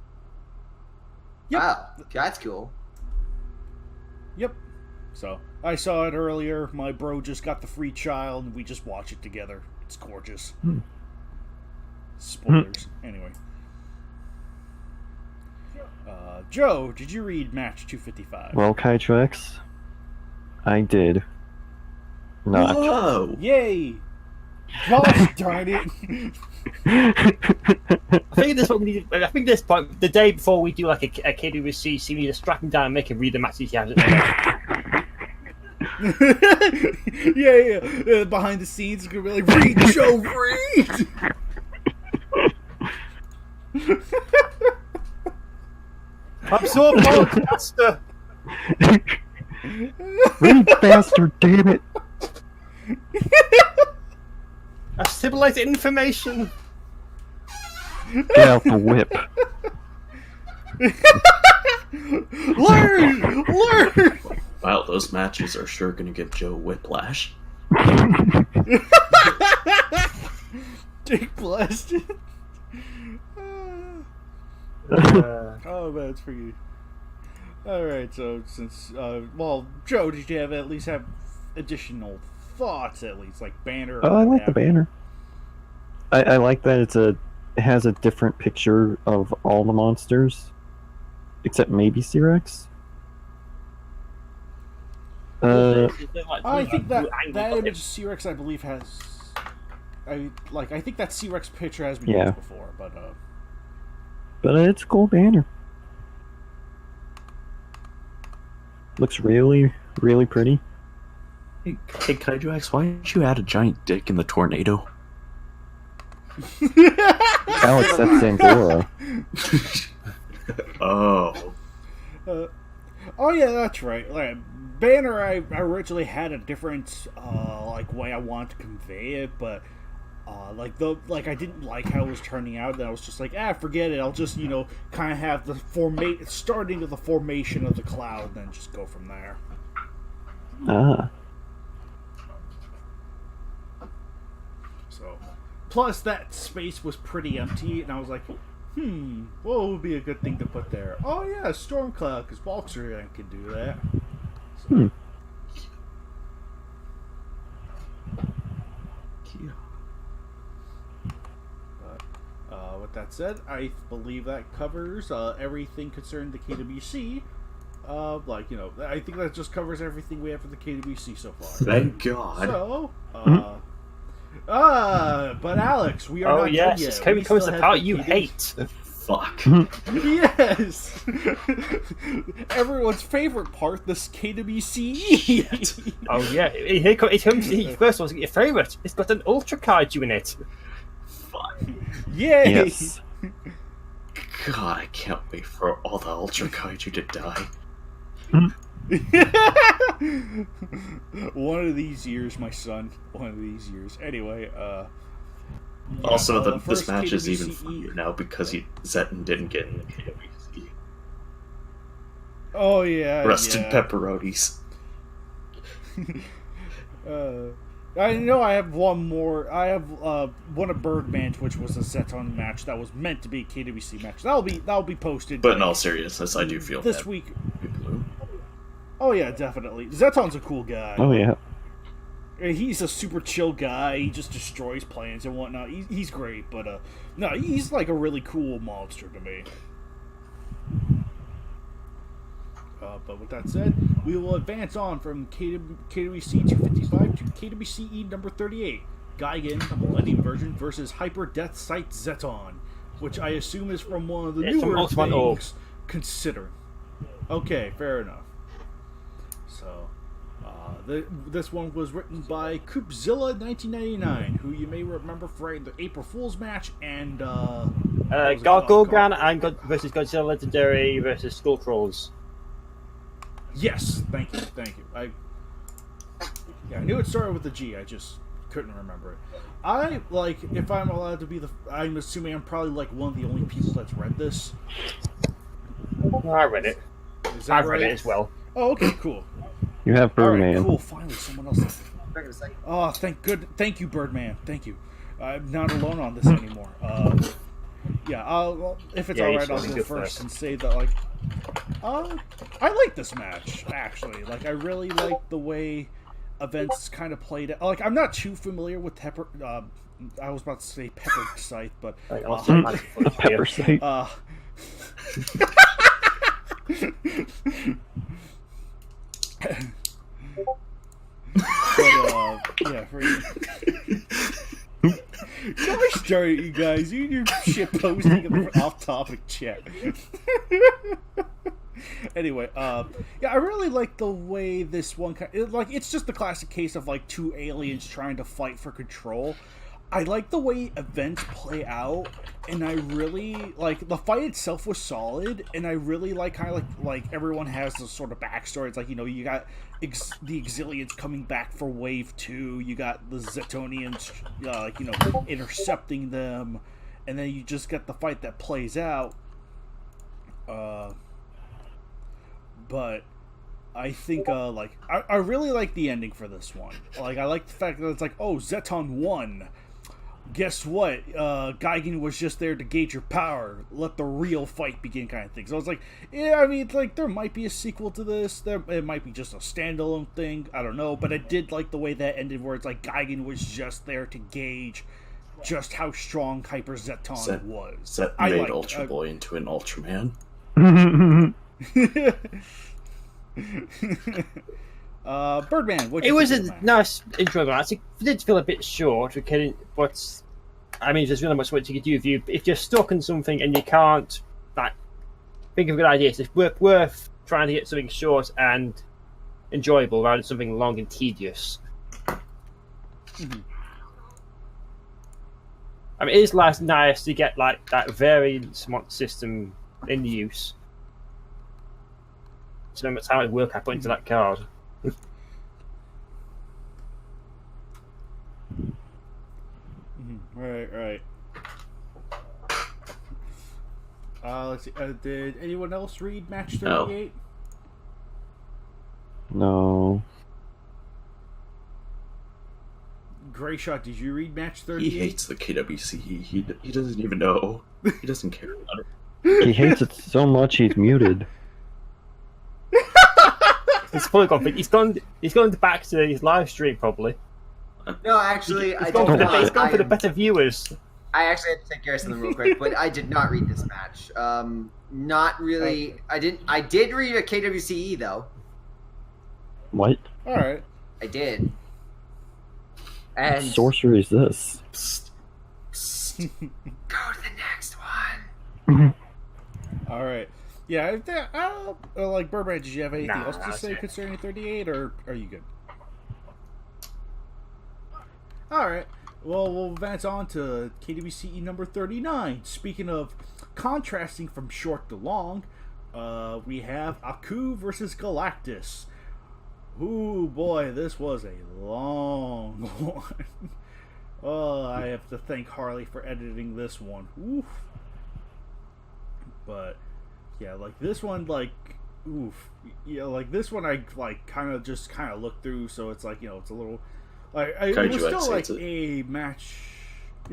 Yep. Wow, that's cool. Yep. So I saw it earlier. My bro just got the free trial, and we just watch it together. It's gorgeous. Spoilers. Anyway. Joe, did you read Match 255? Well, Kaiju X, I did not. Whoa! Yay! Gosh darn it! I think at this point, the day before we do like a KWC, we need to strap him down and make him read the matches he hasn't read. yeah. Behind the scenes, it's gonna be like, read, Joe, read! I'm so appalled, Master! Read faster, damn it! I've stabilized information! Get out the whip. Learn! Wow, those matches are sure gonna give Joe whiplash. Dick blasted. Oh man, it's pretty. All right, so since Joe, did you at least have additional thoughts? At least like banner. Oh, I like the banner. I like that it has a different picture of all the monsters, except maybe C-Rex. I think that image of C-Rex, I believe, has. I think that C-Rex picture has been used before, but it's a cool banner. Looks really, really pretty. Hey Kaiju X, why didn't you add a giant dick in the tornado? Alex, that's Zandora. Oh. Oh yeah, that's right. Like, banner, I originally had a different way I wanted to convey it, but I didn't like how it was turning out. And I was just like, forget it. I'll just kind of have the starting of the formation of the cloud, then just go from there. So, plus that space was pretty empty, and I was like, what would be a good thing to put there? Oh yeah, Stormcloud, because Valkyrie can do that. So, with that said, I believe that covers everything concerning the KWC. I think that just covers everything we have for the KWC so far. Thank God. So, but Alex, we are not done yet. It's coming to the part you hate. Fuck. Yes! Everyone's favorite part, this KWCE. Oh yeah, here comes the first one's your favourite. It's got an Ultra Kaiju in it. Fuck. Yay! Yes. God, I can't wait for all the Ultra Kaiju to die. One of these years, my son. One of these years. Anyway, Also, the this first match is even KWCE funnier now because Zeton didn't get in the KWC. Oh yeah, Rusted yeah. pepperonis. I know I have one more. I have one of Birdman's, which was a Zeton match that was meant to be a KWC match. That'll be posted. But in all seriousness, I do feel this bad week. for people who... Oh yeah, definitely. Zeton's a cool guy. Oh yeah. He's a super chill guy. He just destroys plants and whatnot. He's great, but no, he's like a really cool monster to me. But with that said, we will advance on from KWC 255 to KWCE number 38. Gigan, the Millennium version, versus Hyper Death Sight Zeton, which I assume is from one of the newer things. Consider. Okay, fair enough. So, this one was written by Coopzilla 1999, who you may remember for the April Fool's match and Gorgon versus Godzilla Legendary versus Skull Trolls. Yes, thank you. I knew it started with a G. I just couldn't remember it. If I'm allowed to be I'm assuming I'm probably like one of the only people that's read this. I read it. I've read it as well. Oh, okay, cool. You have Birdman. All right, cool. Finally, someone else. Oh, thank you, Birdman. Thank you. I'm not alone on this anymore. If it's alright, I'll go first and say that I like this match actually. I really like the way events kind of played out. I'm not too familiar with I was about to say Pepper Scythe, but Pepper Scythe. For you. Gosh darn it, you guys. You and your shit posting in the off-topic chat. Anyway, I really like the way this one it's just the classic case of two aliens trying to fight for control. I like the way events play out, and I really the fight itself was solid, and I really like everyone has this sort of backstory. It's you got the Exilians coming back for Wave 2, you got the Zetonians intercepting them, and then you just get the fight that plays out. But I think I really like the ending for this one. I like the fact that it's Zeton won. Guess what? Gigan was just there to gauge your power. Let the real fight begin, kind of thing. So I was there might be a sequel to this. It might be just a standalone thing. I don't know. But I did like the way that ended, where it's Gigan was just there to gauge just how strong Hyper Zeton was. That made Ultra Boy into an Ultraman. Birdman, it was a nice intro. I did feel a bit short, but there's really much more to do if you're stuck on something and you can't think of a good idea. It's worth trying to get something short and enjoyable rather than something long and tedious. Mm-hmm. It is nice to get that variant system in use. So no matter how much work I put into that card. Right. Let's see. Did anyone else read Match 38? No. Gray Shot, did you read match He 38? hates the KWC. He doesn't even know. He doesn't care about it. He hates it so much he's muted. He's fully gone. He's gone back to his live stream probably. No, actually, I He's did gone, for the, not. he's gone for the better viewers. I actually had to take care of something real quick, but I did not read this match. Not really. I didn't. I did read a KWCE though. What All right. I did. And sorcery is this? Psst. go to the next one. All right. Yeah. Like Birdman, did you have anything Nah, else to that's say it. concerning 38, or are you good? All right. Well, we'll advance on to KWCE number 39. Speaking of contrasting from short to long, we have Aku versus Galactus. Ooh, boy, this was a long one. Oh, I have to thank Harley for editing this one. Oof. But, yeah, like, this one, like, oof. Yeah, like, this one I, like, kind of looked through, so it's like, you know, it's a little... Like, it was Kaiju still like hates it. a match. I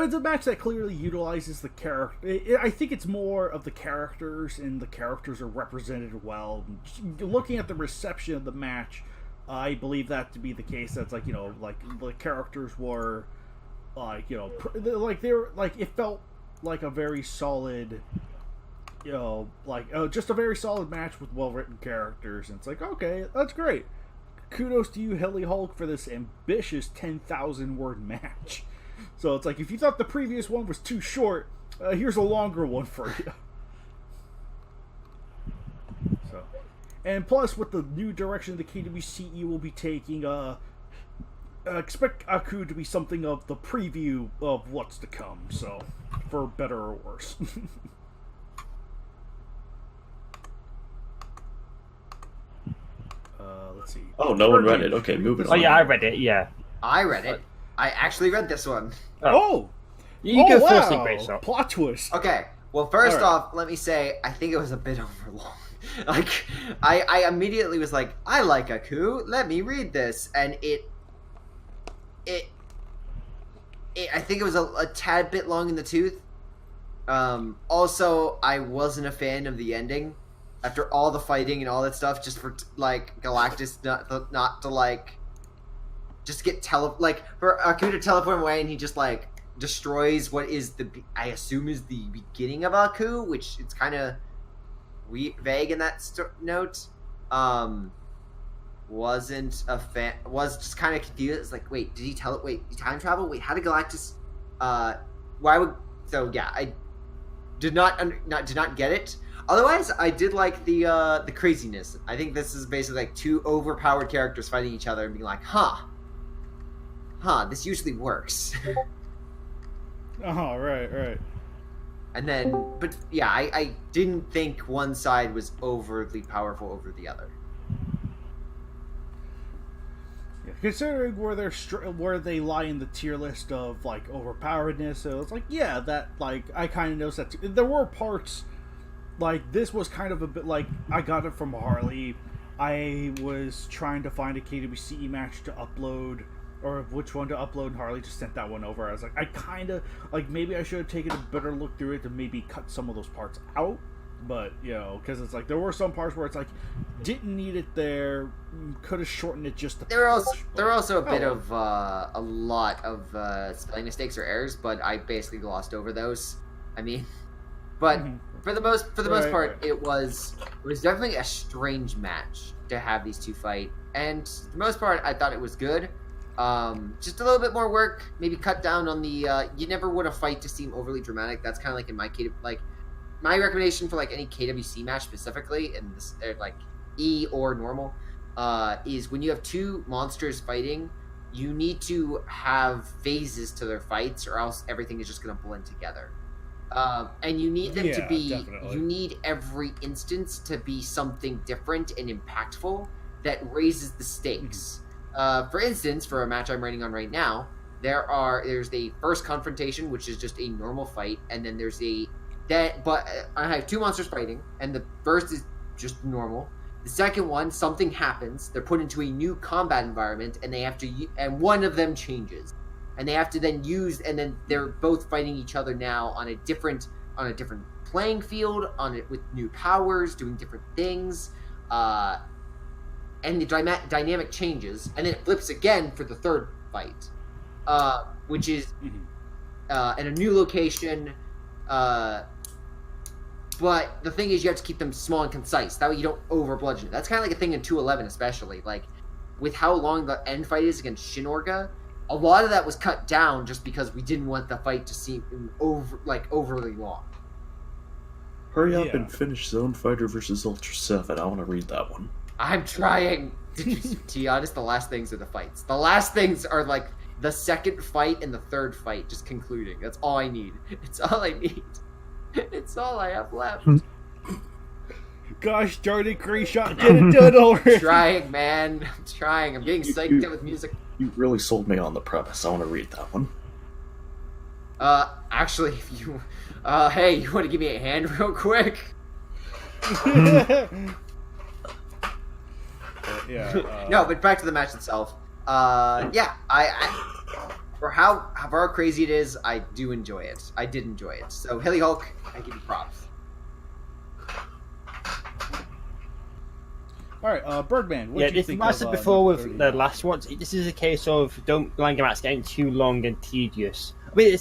mean, it's a match that clearly utilizes the character. I think it's more of the characters, and the characters are represented well. Looking at the reception of the match, I believe that to be the case. That's like, you know, like the characters were, like, you know, like they were, like, it felt like a very solid, you know, like just a very solid match with well written characters. And it's like, okay, that's great. Kudos to you, Hilly Hulk, for this ambitious 10,000 word match. So it's like, if you thought the previous one was too short, here's a longer one for you. So, and plus, with the new direction the KWCE will be taking, expect Aku to be something of the preview of what's to come. So, for better or worse. Let's see. Oh, no one read it. Okay, moving Oh on. yeah, I read it. Yeah. I read it. I actually read this one. Oh! You go wow. first, Great Shot. Plot twist. Okay. Well, first All right. off, let me say I think it was a bit overlong. Like, I immediately was like, I like Aku. Let me read this, and I think it was a tad bit long in the tooth. Also, I wasn't a fan of the ending. After all the fighting and all that stuff, just for like Galactus not to like just get for Aku to teleport away, and he just like destroys what is I assume is the beginning of Aku, which it's kind of vague in that note. Wasn't a fan. Was just kind of confused. It's like, wait, did he time travel? Wait, how did Galactus? Why would? So yeah, I did not get it. Otherwise, I did like the craziness. I think this is basically like two overpowered characters fighting each other and being like, huh, this usually works. Oh, right. And then, but yeah, I didn't think one side was overly powerful over the other. Yeah, considering where they lie in the tier list of like overpoweredness, so it's like, yeah, that like I kind of noticed that too. There were parts like this was kind of a bit like I got it from Harley. I was trying to find a KWCE match to upload, or which one to upload, and Harley just sent that one over. I was like, I kind of like maybe I should have taken a better look through it to maybe cut some of those parts out. But, you know, because it's like there were some parts where it's like didn't need it there, could have shortened it just a There were also a bit well. of a lot of spelling mistakes or errors, but I basically glossed over those. I mean, but for the most part, Right. it was definitely a strange match to have these two fight, and for the most part, I thought it was good. Just a little bit more work, maybe cut down on the. You never want a fight to seem overly dramatic. That's kind of like in my my recommendation for like any KWC match specifically, and this like E or normal, is when you have two monsters fighting, you need to have phases to their fights, or else everything is just going to blend together. And you need them to Yeah, be. definitely. You need every instance to be something different and impactful that raises the stakes. For instance, for a match I'm writing on right now, there's the first confrontation, which is just a normal fight, and then there's but I have two monsters fighting, and the first is just normal. The second one, something happens. They're put into a new combat environment, and they have to, and one of them changes, and they have to then use, and then they're both fighting each other now on a different playing field, on it with new powers, doing different things, and the dynamic changes, and then it flips again for the third fight, which is in a new location. But the thing is, you have to keep them small and concise. That way you don't over-bludgeon it. That's kind of like a thing in 2.11 especially. Like, with how long the end fight is against Shinorga, a lot of that was cut down just because we didn't want the fight to seem overly long. Hurry up and finish Zone Fighter versus Ultra 7. I want to read that one. I'm trying. To be honest, the last things are the fights. The last things are like the second fight and the third fight just concluding. That's all I need. It's all I need. It's all I have left. Gosh darn it, Gray Shot, get it done already. I'm trying, man. I'm trying. I'm getting psyched out with music. You really sold me on the premise. I want to read that one. Actually, if you... hey, you want to give me a hand real quick? No, but back to the match itself. Yeah, I for how crazy it is, I do enjoy it. I did enjoy it. So, Hilly Hulk, I give you props. Alright, Birdman, what do you think of... Yeah, before with the last one, this is a case of don't land mats getting too long and tedious. I mean,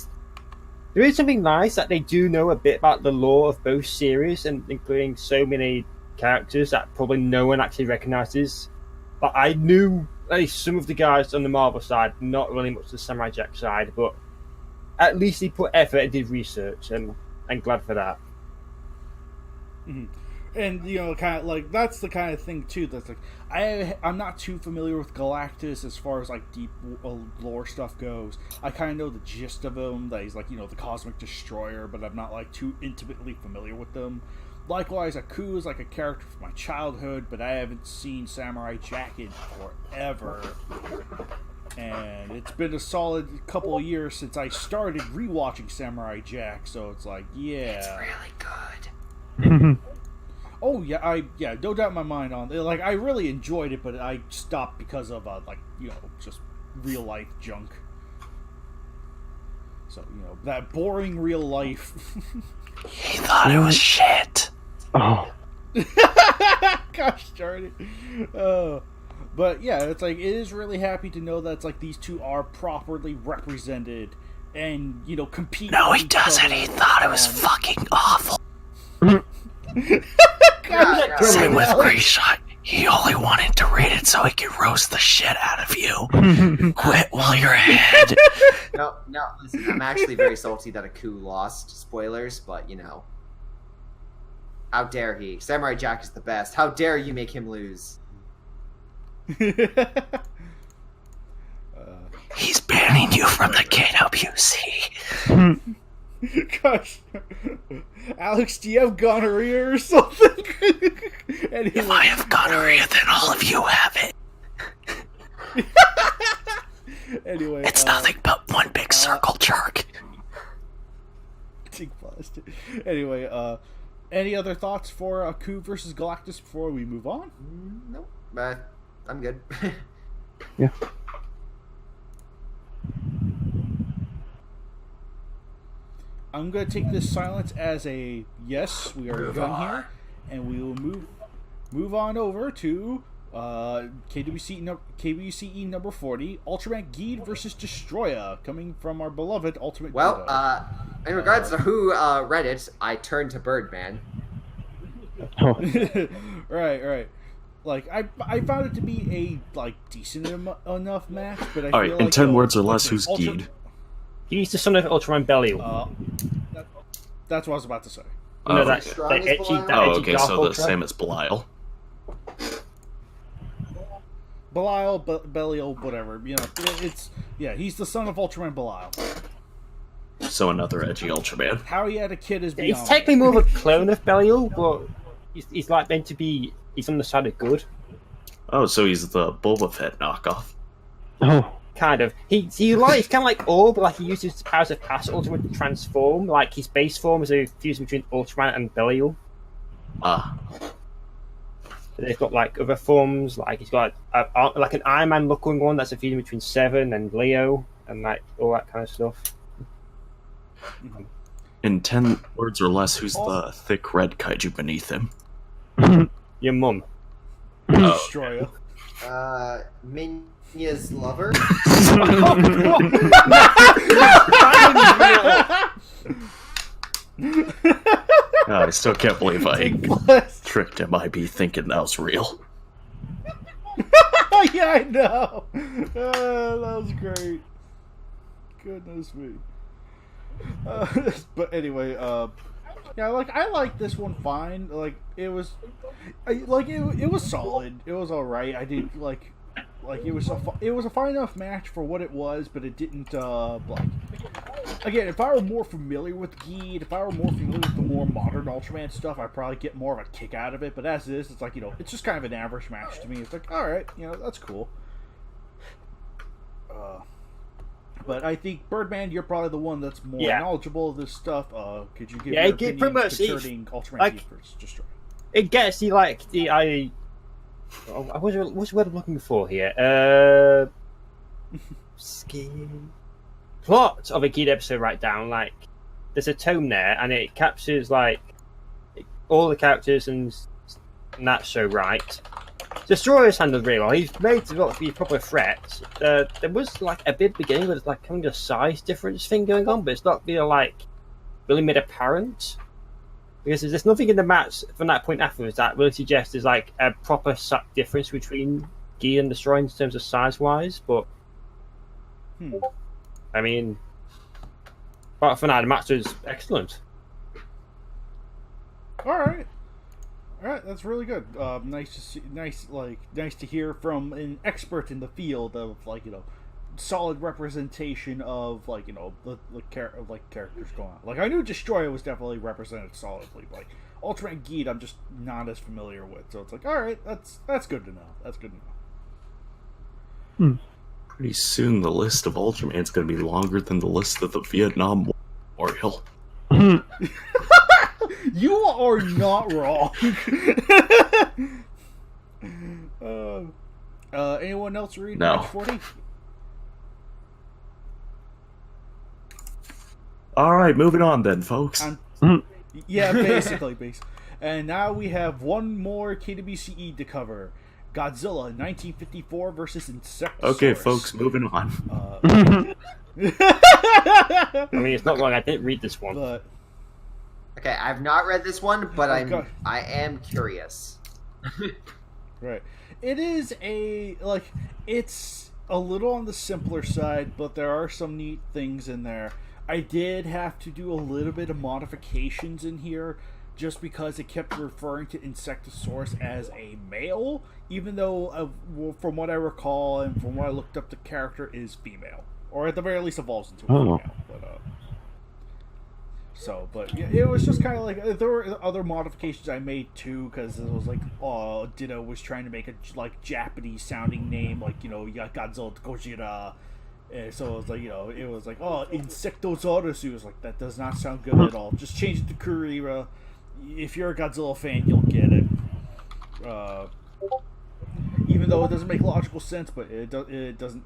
there is something nice that they do know a bit about the lore of both series, and including so many characters that probably no one actually recognises. But I knew at least some of the guys on the Marvel side, not really much the Samurai Jack side, but at least they put effort and did research, and I'm glad for that. Mm-hmm. And, you know, kind of like, that's the kind of thing, too, that's like, I'm not too familiar with Galactus as far as, like, deep lore stuff goes. I kind of know the gist of him, that he's, like, you know, the Cosmic Destroyer, but I'm not, like, too intimately familiar with them. Likewise, Aku is, like, a character from my childhood, but I haven't seen Samurai Jack in forever. And it's been a solid couple of years since I started rewatching Samurai Jack, so it's like, yeah. It's really good. Oh yeah, no doubt in my mind on it. Like, I really enjoyed it, but I stopped because of like, you know, just real life junk. So, you know, that boring real life. He thought it was shit. Oh. Gosh darn it. But yeah, it's like, it is really happy to know that it's like these two are properly represented and, you know, compete. No, he doesn't. He thought it was fucking awful. Same with Gray Shot. He only wanted to read it so he could roast the shit out of you. Quit while you're ahead. No, listen, I'm actually very salty that Aku lost. Spoilers, but, you know. How dare he? Samurai Jack is the best. How dare you make him lose? He's banning you from the KWC. Gosh. Alex, do you have gonorrhea or something? Anyway, if I have gonorrhea, then all of you have it. Anyway, it's nothing but one big circle jerk. Anyway, any other thoughts for Aku versus Galactus before we move on? Nope. I'm good. Yeah. I'm going to take this silence as a yes, we are done here, and we will move on over to KWCE number 40, Ultraman Geed versus Destroya, coming from our beloved Ultimate Well, Geedo. In regards to who read it, I turned to Birdman. Oh. Right. Like, I found it to be a, like, decent enough match, but I Alright, feel in like 10 words or less, who's Geed? He's the son of Ultraman Belial. That's what I was about to say. No, Oh, that's okay. the edgy Okay, dark so the Ultra. same as Belial. Belial, Belial, whatever. You know, he's the son of Ultraman Belial. So another edgy Ultraman. How he had a kid is beyond. He's technically more of a clone of Belial, but he's like meant to be. He's on the side of good. Oh, so he's the Boba Fett knockoff. Oh. Kind of. He's kind of like Orb, but like he uses his powers of past Ultraman to transform. Like his base form is a fusion between Ultraman and Belial. Ah. They've got like other forms, like he's got like an Iron Man looking one that's a fusion between Seven and Leo, and like all that kind of stuff. In 10 words or less, who's the thick red kaiju beneath him? Your mum. Destroyer. Minya's lover. I still can't believe I tricked him. I'd be thinking that was real. Yeah, I know. That was great. Goodness me. But anyway, yeah, like I like this one fine. Like it was, it was solid. It was all right. I did like it was a fine enough match for what it was, but it didn't like. Again, if I were more familiar with Geed, if I were more familiar with the more modern Ultraman stuff, I'd probably get more of a kick out of it. But as it is, it's like, you know, it's just kind of an average match to me. It's like, all right, you know, that's cool. But I think, Birdman, you're probably the one that's more knowledgeable of this stuff. Could you give your opinion concerning Ultraman like, Geed versus Destroyer? It gets the, like, the, what's the word I'm looking for here? Plot of a Geed episode right down, like, there's a tome there, and it captures, like, all the characters and that show right. Destroyer's handled really well. He's made to be a proper threat. There was like a bit beginning with like kind of a size difference thing going on, but it's not really like really made apparent because there's nothing in the match from that point afterwards that really suggests there's like a proper difference between Geed and Destroyer in terms of size wise. But I mean, but for now the match was excellent. All right. All right, that's really good. Nice to see, nice to hear from an expert in the field of like, you know, solid representation of like, you know, the characters going on. Like I knew Destroyer was definitely represented solidly, but like Ultraman Geed, I'm just not as familiar with. So it's like, all right, that's good to know. That's good to know. Pretty soon, the list of Ultraman's going to be longer than the list of the Vietnam Memorial. You are not wrong. Anyone else read match 40? Alright, moving on then, folks. Yeah, basically. And now we have one more KWCE to cover. Godzilla 1954 versus Insectosaurus. Okay, folks, moving on. I mean, it's not long. I didn't read this one. But... Okay, I've not read this one, but I am curious. Right. It is it's a little on the simpler side, but there are some neat things in there. I did have to do a little bit of modifications in here, just because it kept referring to Insectosaurus as a male, even though, from what I recall and from what I looked up, the character is female. Or at the very least evolves into a female. But yeah, it was just kind of like, there were other modifications I made too, because it was like, Ditto was trying to make a like Japanese sounding name, like, you know, you got Godzilla, Gojira, so it was like, you know, it was like, Insectosaurus. He was like, that does not sound good at all. Just change it to Kurira. If you're a Godzilla fan, you'll get it. Even though it doesn't make logical sense, but it doesn't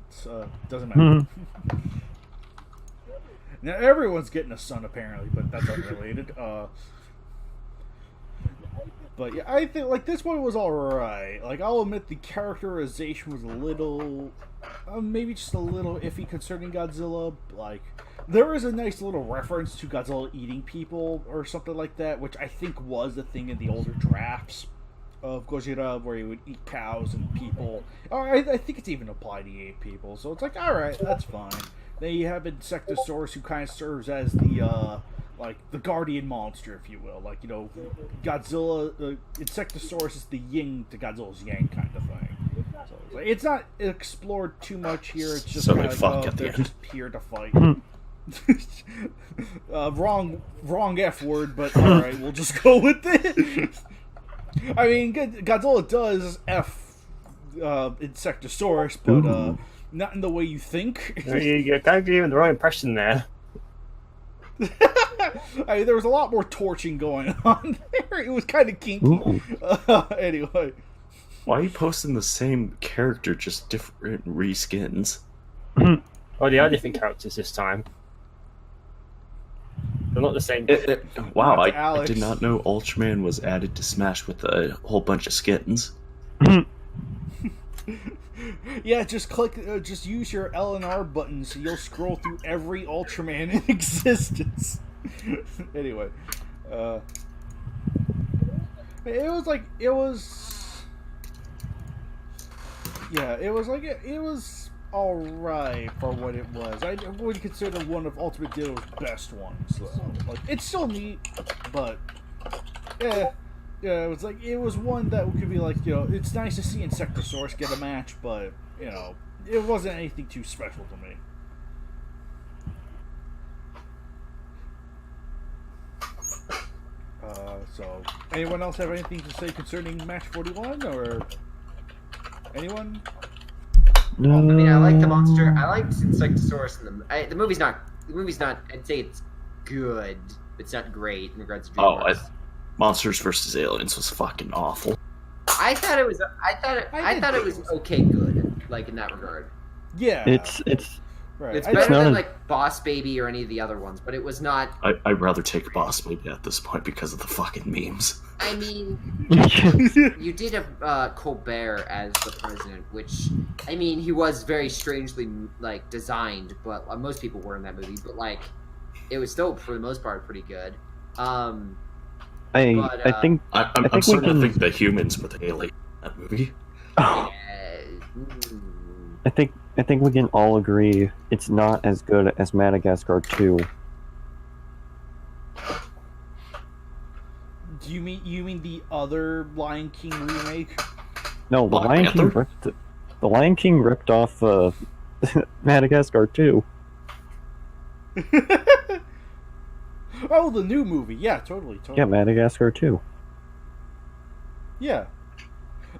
matter. Now everyone's getting a son apparently, but that's unrelated. But yeah, I think like this one was alright. Like I'll admit the characterization was a little, maybe just a little iffy concerning Godzilla. Like there is a nice little reference to Godzilla eating people or something like that, which I think was the thing in the older drafts of Gojira, where he would eat cows and people. I think it's even applied to eat people, so it's like, alright, that's fine. Then you have Insectosaurus, who kind of serves as the, like, the guardian monster, if you will. Like, you know, Godzilla, Insectosaurus is the yin to Godzilla's yang kind of thing. So it's not explored too much here, it's just kind of like, they're just here to fight. Wrong F word, but alright, we'll just go with it. I mean, Godzilla does F Insectosaurus, but not in the way you think. You're kind of giving the wrong impression there. I mean, there was a lot more torching going on there. It was kind of kinky. Anyway. Why are you posting the same character, just different reskins? Oh, they are different characters this time. They're not the same. Wow, Not to I Alex. did not know Ultraman was added to Smash with a whole bunch of skins. Yeah, just just use your L and R buttons, so you'll scroll through every Ultraman in existence. Anyway, it was alright for what it was. I would consider one of Ultimate Ditto's best ones. So, like, it's still neat, but yeah, it was one that could be like, it's nice to see Insectosaurus get a match, but it wasn't anything too special to me. So, anyone else have anything to say concerning Match 41, or anyone? No. I mean, I like the monster. I liked Insectosaurus, and the movie's not. I'd say it's good. It's not great in regards to DreamWorks. Monsters vs. Aliens was fucking awful. I thought it was. I thought it was okay, good, like in that regard. Yeah, It's right. It's better not than a- like Boss Baby or any of the other ones, but it was not. I'd rather take Boss Baby at this point because of the fucking memes. I mean, you did have Colbert as the president, which I mean, he was very strangely like designed, but most people were in that movie. But like, it was still for the most part pretty good. I think I'm think we starting can- to think the humans with alien in that movie. oh, I think we can all agree it's not as good as Madagascar 2. Do you mean the other Lion King remake? No, Black Panther? The Lion King ripped off Madagascar 2. Oh, the new movie. Yeah, totally. Yeah, Madagascar 2. Yeah.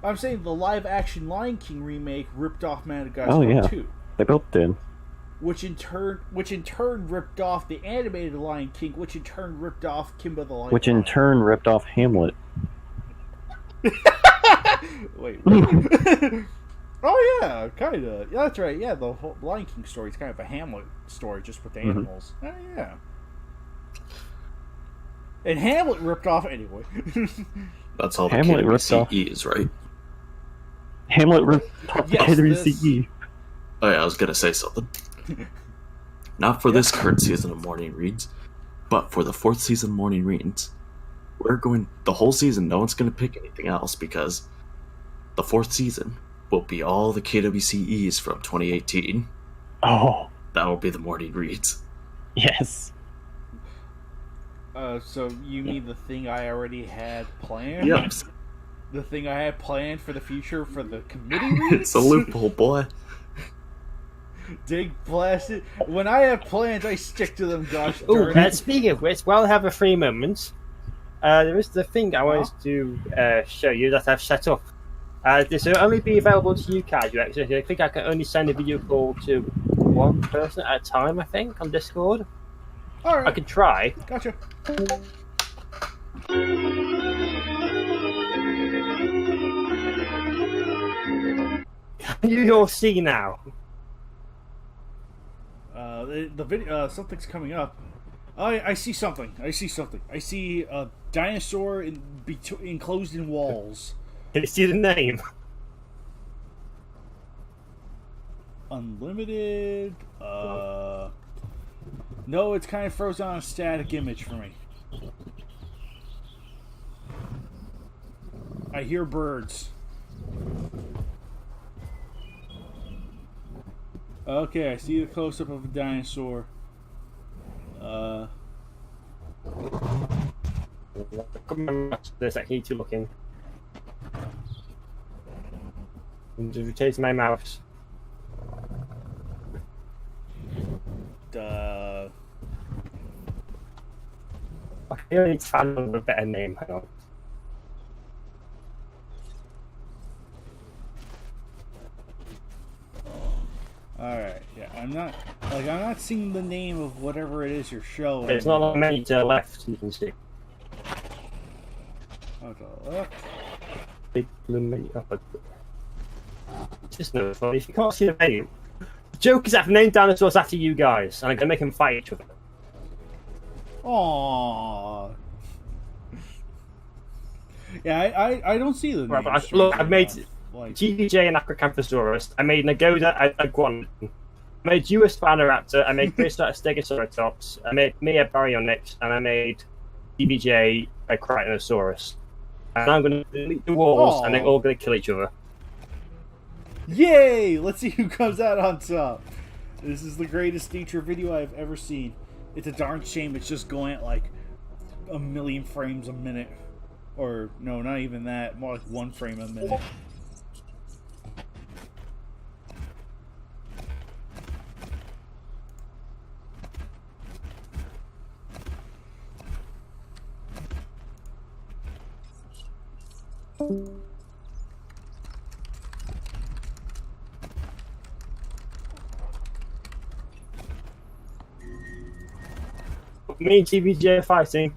I'm saying the live-action Lion King remake ripped off Madagascar Oh, yeah. 2, They both did. which in turn ripped off the animated Lion King, which in turn ripped off Kimba the Lion. Which in turn ripped off Hamlet. Wait. Oh yeah, kinda. Yeah, that's right. Yeah, the whole Lion King story is kind of a Hamlet story, just with the animals. Oh yeah. And Hamlet ripped off anyway. That's all the Hamlet ripped off- KWCE is, right? Hamlet ripped off Yes, KWCE. Oh yeah, I was gonna say something. Not for this current season of Morning Reads, but for the 4th season of Morning Reads. We're going the whole season, no one's gonna pick anything else because the 4th season will be all the KWCEs from 2018. Oh, That will be the Morning Reads. yes. So you mean the thing I already had planned? Yep. The thing I had planned for the future for the committee reads? It's a loophole, boy. Dig blasted. When I have plans, I stick to them, gosh Oh, darn it. speaking of which, while I have a free moment, there is the thing I wanted to show you that I've set up. This will only be available to you, Kaiju. Actually, I think I can only send a video call to one person at a time, I think, on Discord. Alright, I can try. gotcha. You all see now. The video, something's coming up. I see something. I see a dinosaur enclosed in walls. Can you see the name? Unlimited. No, it's kind of frozen on a static image for me. I hear birds. Okay, I see the close-up of a dinosaur. There's actually two looking. Just rotate my mouse. I really need to find a better name. Hang on. Alright, yeah, I'm not seeing the name of whatever it is you're showing. There's not a lot many to the left, you can see. Okay, look. big menu up. Just no funny. If you can't see the menu, the joke is I've named dinosaurs after you guys, and I'm gonna make them fight each other. Aww. Yeah, I don't see the Right, names. but look, I've made like, GVJ and Acrocanthosaurus. I made Nagoda a Iguanodon. I made Sphanoraptor. I made Prehistoric Stegosauratops. I made Mia Baryonyx, and I made GVJ a Critonosaurus. And I'm going to delete the walls, and they're all going to kill each other. yay! Let's see who comes out on top. This is the greatest nature video I've ever seen. It's a darn shame it's just going at like 1 million frames a minute. Or, no, not even that. More like 1 frame a minute. Me and GVJ are fighting.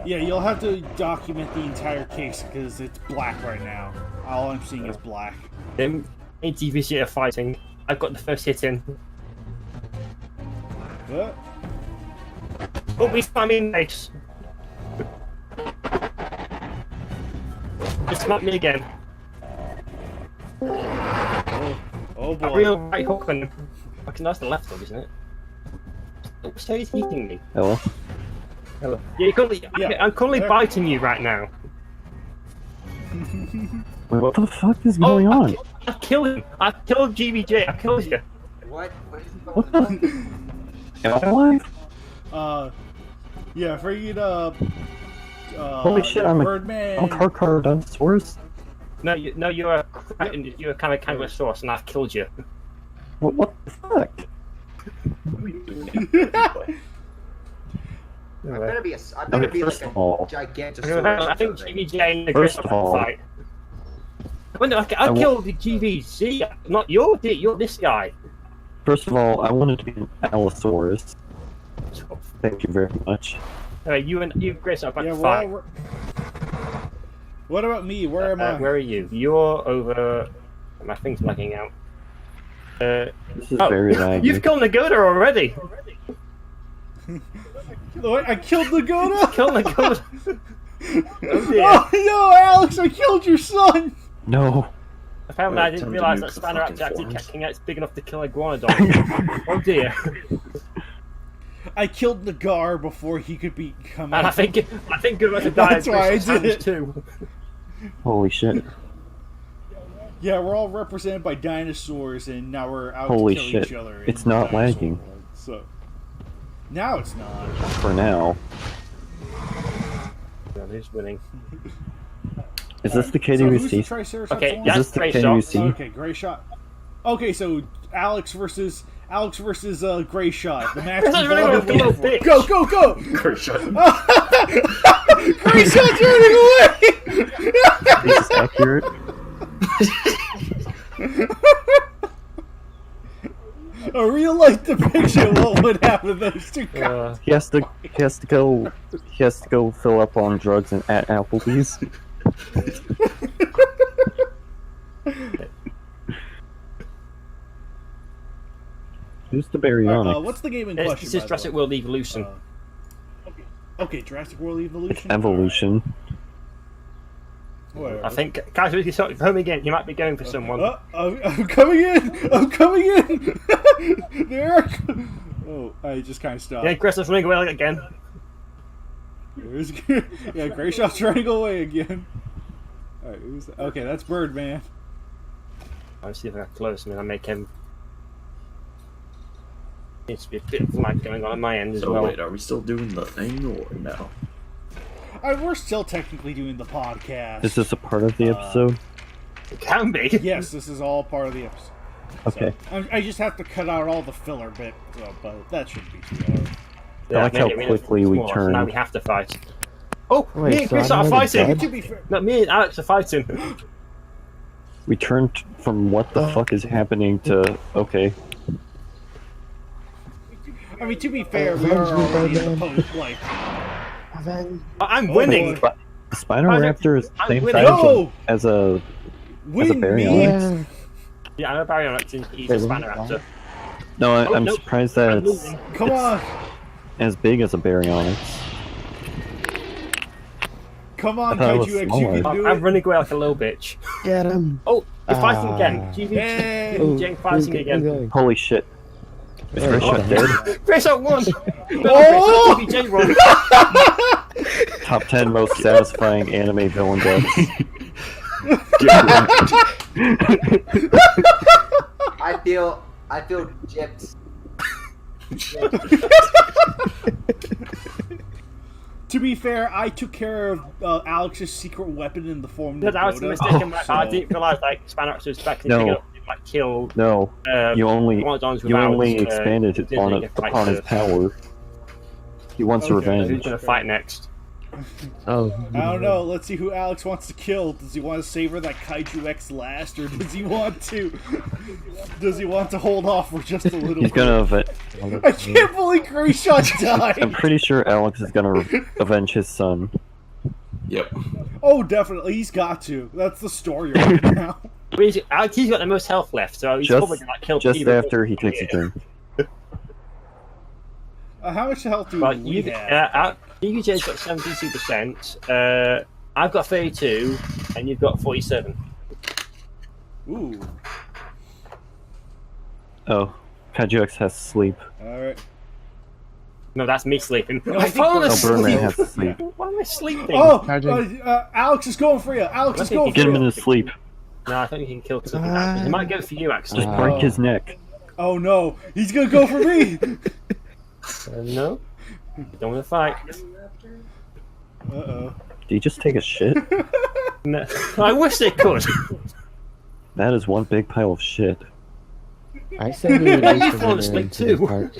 Yeah, you'll have to document the entire case because it's black right now. All I'm seeing is black. Me and GVJ are fighting. I've got the first hit in. What? Oh, he's climbing nice. Just smack me again. Oh A boy. real right hook on him. Fucking that's the left hook, isn't it? Oh, so he's eating me. Hello? Hello. Yeah, you're currently, Yeah. I'm currently There. biting you right now. Wait, what the fuck is going on? I killed him. I killed GVJ. I killed you. What? What is going What on? the? Am I alive? Yeah, for you to, Holy shit, I'm a Birdman. Carcharodontosaurus? No, you're a kind of Kangarosaurus, and I've killed you. What the fuck? I better be first like of all- a gigantosaurus. I think or something. GVJ and the First Griffin of all- fight. Well, no, I killed the GVC, not you. You're this guy. First of all, I wanted to be an Allosaurus. Thank you very much. You, Grace, are about Yeah, to well, fight. what about me? Where am I? Where are you? You're over. My thing's lagging out. This is very laggy. You've killed Nagoda already. Oh, I killed Nagoda? Killed Nagoda. Oh dear. Oh no, Alex! I killed your son. No. Apparently, I Right, didn't time to realise nuke that the Spanner fucking actually forms. catching it's big enough to kill Iguanodon. Oh dear. I killed Nagar before he could come out. And I think you're going to die. That's why I did it. Too. Holy shit. Yeah, we're all represented by dinosaurs, and now we're out Holy to kill shit. each other. It's in not dinosaur lagging. world, So now it's not. For now. Yeah, who's winning? Is this the So who's the KWC? Triceratops Okay, one? yeah. Is this the Great shot. KWC? Okay, Gray Shot. Okay, so Alex versus Gray Shot. The match That's is really on. good, little bitch. Go, go, go! Great shot. Gray Shot's running away! Is this accurate? A real life depiction of what would happen to those two guys. He has to go fill up on drugs and at Applebee's. Who's the baryonyx? What's the game in question? This is by the Jurassic way? World Evolution. Okay, Jurassic World Evolution. Evolution. Whatever. I think, guys, we can start home again. You might be going for someone. I'm coming in. I'm coming in. There. Oh, I just kind of stopped. Yeah, Chris is running away again. There's, yeah, Gray Shot's running away again. All right, who's that? Okay, that's Birdman. I'll see if I can close him and I make him. Needs to be a bit of lag going on my end as So well. wait, are we still doing the thing or no? We're still technically doing the podcast. Is this a part of the episode? It can be. Yes, this is all part of the episode. Okay. I just have to cut out all the filler bit, but that shouldn't be too hard. I like how maybe quickly we more, so turned. Now we have to fight. Oh, Wait, me and so Chris I'm are already fighting. dead? To be fair, No, me and Alex are fighting. We turned from what the fuck is happening to okay. I mean, to be fair, we are already in the post. Like, I'm winning. boy. The Spinoraptor is the same winning. size No! as a Win Baryonyx. me! Yeah, I'm a Baryonyx and he's a Spinoraptor. No, I'm nope. surprised that I'm it's losing. Come on! as big as a Baryonyx. Come on, I thought it was KWX, you smaller. can do I'm it! running away like a little bitch. Get him. Oh, you're fighting again. Hey! GVJ fighting again. Holy shit. Is Hey, Ray Shot what dead? Grace out one! Oh! GVJ won. Top 10 most satisfying anime villain deaths. I feel gypped. To be fair, I took care of Alex's secret weapon in the form of Because I was Dakota, mistaken, so- I didn't realise like Spinoraptor was back in No. like kill No, you only Amazons you without, only expanded it Disney on to fight upon his first. power. He wants Okay. Who's revenge. gonna fight next? Oh. I don't know. Let's see who Alex wants to kill. Does he want to savor that Kaiju X last, or does he want to? Does he want to hold off for just a little? He's bit? gonna I can't believe Grayshot I'm died. pretty sure Alex is gonna avenge his son. Yep. Oh, definitely. He's got to. That's the story right now. Alex, he's got the most health left, so he's Just- probably gonna like, kill Just people. after he takes a drink. How much health do Well, we have? UJ's got 72%, I've got 32, and you've got 47. Ooh. Oh, Kaiju X has to sleep. All right. No, that's me sleeping. No, I I've think fallen Birdman Oh, Birdman asleep. has to sleep. Why am I sleeping? Oh, Kaiju. Alex is going for you. Alex is going Get for him in you. his sleep. No, I think you can kill something. He might go for you, actually. Just break his neck. Oh no, he's gonna go for me. No, don't want to fight. Uh-oh. Did he just take a shit? No. I wish they could. That is one big pile of shit. I said we would Yeah, race you the fall winner asleep into too. the park.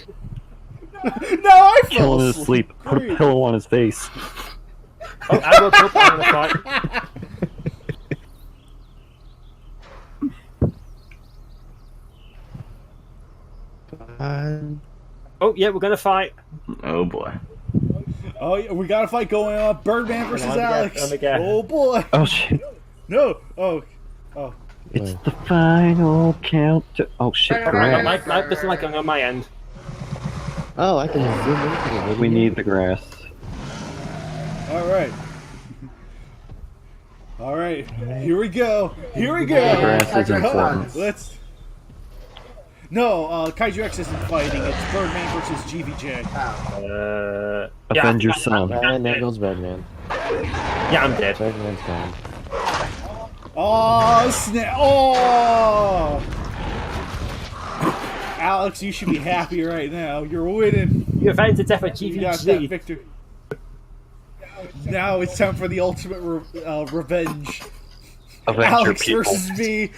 No, I Kill fell him in his asleep. sleep. Put a Great. pillow on his face. Oh, I woke up. I'm gonna fight. Oh yeah, we're gonna fight. Oh boy. Oh, yeah, we got a fight going on. Birdman versus On again, Alex. on again. Oh boy. Oh shit. No. Oh. It's the final count. Oh shit, grass. My doesn't like going on my end. Oh, I can zoom into the video. We need the grass. All right. All right. Here we go. Here we go. The grass is Kaiju important. X. Let's. No, Kaiju X isn't fighting. It's Birdman versus GVJ. Wow. Avenge your son. And there goes Birdman. Yeah, I'm dead. Birdman's gone. Oh snap! Oh. Alex, you should be happy right now. You're winning. You avenged the death of You got that GVG. victory. Now it's time for the ultimate revenge. Avenge your Alex people. versus me.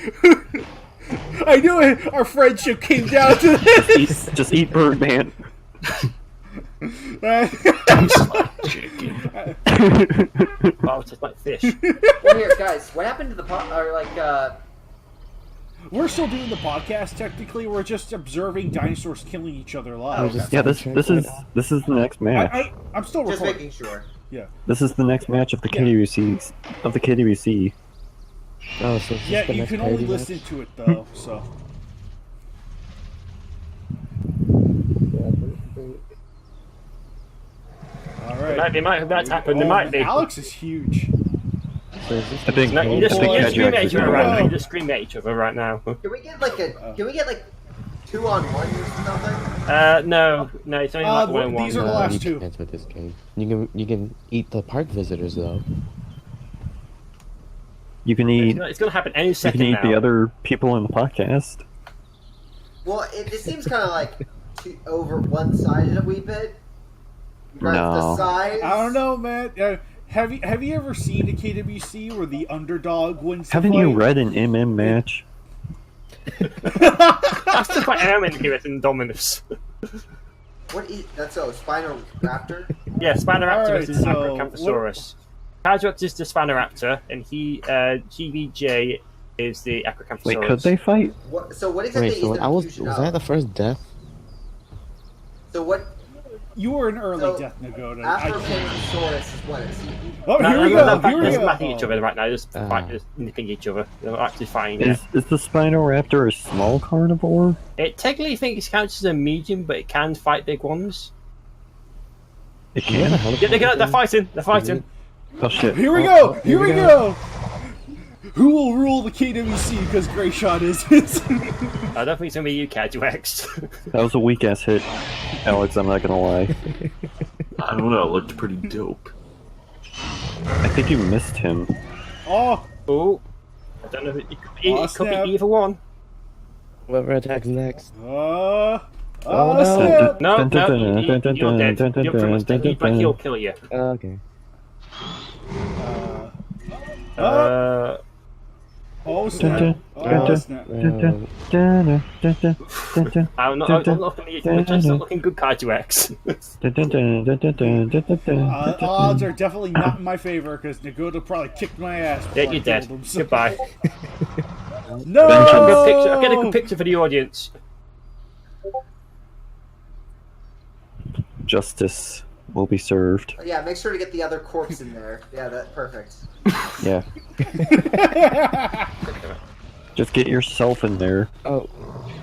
I knew it. Our friendship came down to this. Just eat Birdman. Wow, it's just like fish. Well, here, guys. What happened to the We're still doing the podcast. Technically, we're just observing dinosaurs killing each other live. just- Yeah, this is the next match. I'm still just recording. making sure. This is the next match of the KWCs of the KWC. Oh, so it's Yeah, just the you next can only party listen match? to it though. So all right. They might have that happen. They Oh, might be. Alex is huge. So is this I think No, you just I think boy. Kaiju scream at X each is other gonna right now. win. You just scream at each other right now. Can we get like a? Can we get like 2-on-1 or something? No, it's only like one on one. these are the No, last you two. can't with this game. You can eat the park visitors though. You can eat. It's gonna happen any You second can eat now. the other people in the podcast. Well, it seems kind of like over one-sided a wee bit. Right, No. The size. I don't know, man. Have you ever seen a KWC where the underdog wins? the Haven't you fight? read an MM match? I still quite am in here in Dominus. What is that's a Spinoraptor? Yeah, Spinoraptor Alright, versus so Acrocanthosaurus. Kaiju is the Spinoraptor, and GVJ is the Acrocanthosaurus. Wait, could they fight? What, so what exactly Wait, so is the was fusion was of? that the first death? So what? You were an early So, death, Nagoda. Afrosaurus is what is he? Oh, here we go. Here we They're go. smacking each other right now. Just nipping each other. They're actually fighting. Is the Spinoraptor a small carnivore? It technically thinks it counts as a medium, but it can fight big ones. It can. Yeah, they're fighting. They're fighting. Oh shit. Here we go. Here we go. Who will rule the KWC because Grayshot is it? I don't think it's gonna be you, KWX. That was a weak ass hit, Alex. I'm not gonna lie. I don't know, it looked pretty dope. I think you missed him. Oh, Oh, I don't know. It could snap. be either one. Whoever attacks next. oh no. snap. No, you're dead. You're pretty much dead. He'll kill you. Okay. Oh snap. Oh snap. I'm not looking good, KWX. Odds are definitely not in my favor because Nagoda probably kicked my ass. Yeah, before I you're dead. killed him, so- Goodbye. No! I'll get a good picture for the audience. Justice will be served. Yeah, make sure to get the other corpse in there. Yeah, that's perfect. Yeah. Just get yourself in there. Oh,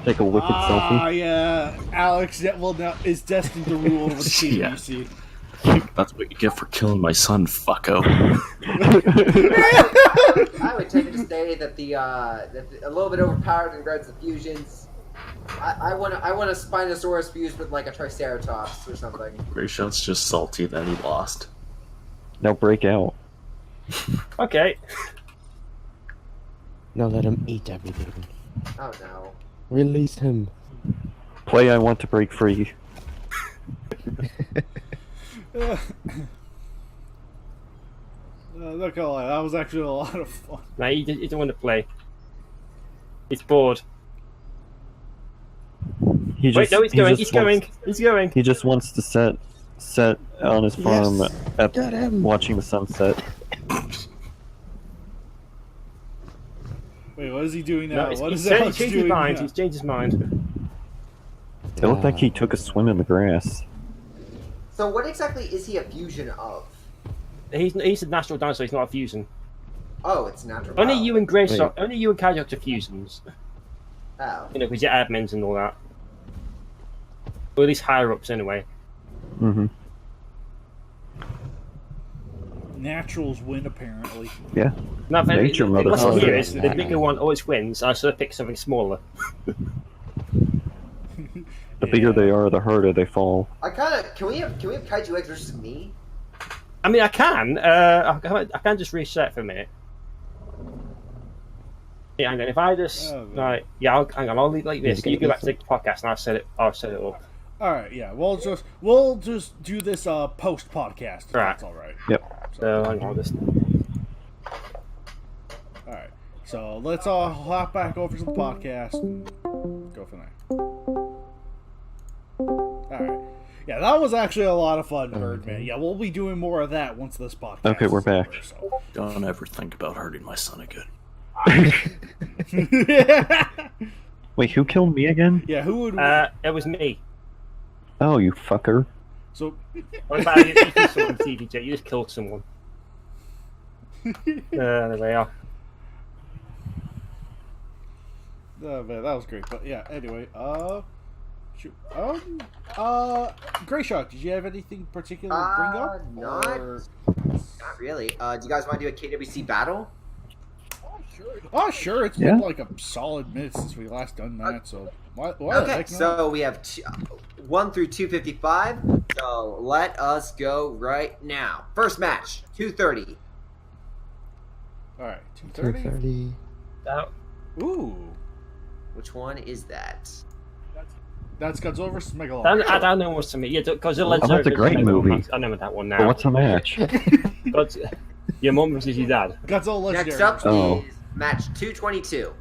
Take a wicked selfie. Yeah. Alex is destined to rule over the Yeah. KWC. That's what you get for killing my son, fucko. I would tend to say that a little bit overpowered in regards to fusions. I want a Spinosaurus fused with like a Triceratops or something. Grayshot's just salty that he lost. Now break out. Okay. now let him eat everything. Oh no. Release him. Play I want to break free. Not gonna lie, that was actually a lot of fun. No, you don't want to play. He's bored. He Wait, no, he's going. He's going. He's going. He just wants to set on his farm Got him. watching the sunset. Wait, what is he doing now? No, What he's is Alex changed doing his mind. now? He's changed his mind. It looked like he took a swim in the grass. So what exactly is he a fusion of? He's a natural dinosaur. He's not a fusion. Oh, it's natural. Only Oh. you and Grace are. Only you and KWX are fusions. Oh. You know, because you're admins and all that. Or at least higher ups, anyway. Mm-hmm. Naturals win, apparently. Yeah. No, Nature, the lesson motherfucker. here is the bigger one always wins. I should have picked something smaller. The bigger they are, the harder they fall. Can we have Kaiju X versus me? I mean, I can. I can just reset for a minute. Yeah, hang on. If I just right, yeah, hang on. I'll leave like this. You go back to the podcast, and I'll set it up. All right, yeah. We'll just do this post podcast. If Right. That's all right. Yep. So hang on, just All right. So let's all hop back over to the podcast and go from there. All right. Yeah, that was actually a lot of fun, Birdman. Yeah, we'll be doing more of that once this podcast. Okay, we're is back. over, so. Don't ever think about hurting my son again. Wait, who killed me again? Yeah, who would? it was me. Oh, you fucker. So What about you killed someone, TVJ? You just killed someone. There we are. oh, man, that was great. But yeah, anyway, shoot. Grayshot, did you have anything particular to bring up? Not really. Do you guys want to do a KWC battle? Oh, sure. It's Yeah. been like a solid minute since we last done that. So why the Okay, heck not? so we have 1 through 255. So let us go right now. First match, 230. All right, 230. 230. Ooh, Which one is that? that's Godzilla vs Megalon. I don't know what's to me. Yeah, because Oh, that's a great movie. I know that one now. But what's a match? But your mum versus your dad. Godzilla Legendary. Next up Oh. is match 222.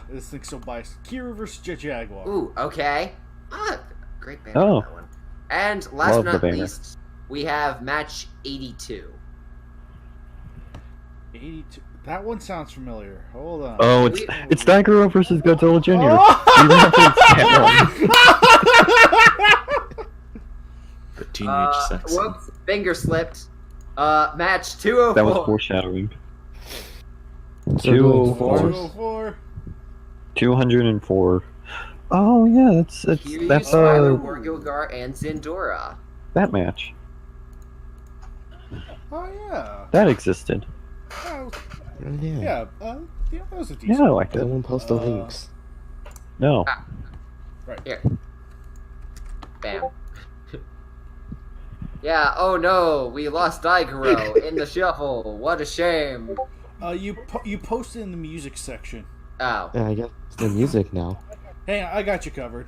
This thing's so biased. Kira vs Jet Jaguar. Ooh, okay. Great banner Oh. on that one. And last Love but the not banner. least, we have match 82. 82. That one sounds familiar. Hold on. Oh, it's Daigoro versus Godzilla Jr. Oh! You referenced that The teenage sex. Whoops, finger slipped. Match 204. That was foreshadowing. So doing 204. 204. 204. Oh yeah, that's Smiler, Wargilgar, and Zindora. that match. Oh yeah. That existed. Oh, Yeah. yeah. Yeah, that was a decent. Yeah, I liked it. Someone post the links. No. Right. Here. Bam. Yeah, oh no, we lost Daigoro in the shuffle. What a shame. You posted in the music section. Oh. Yeah, I guess the music now. Hey, I got you covered.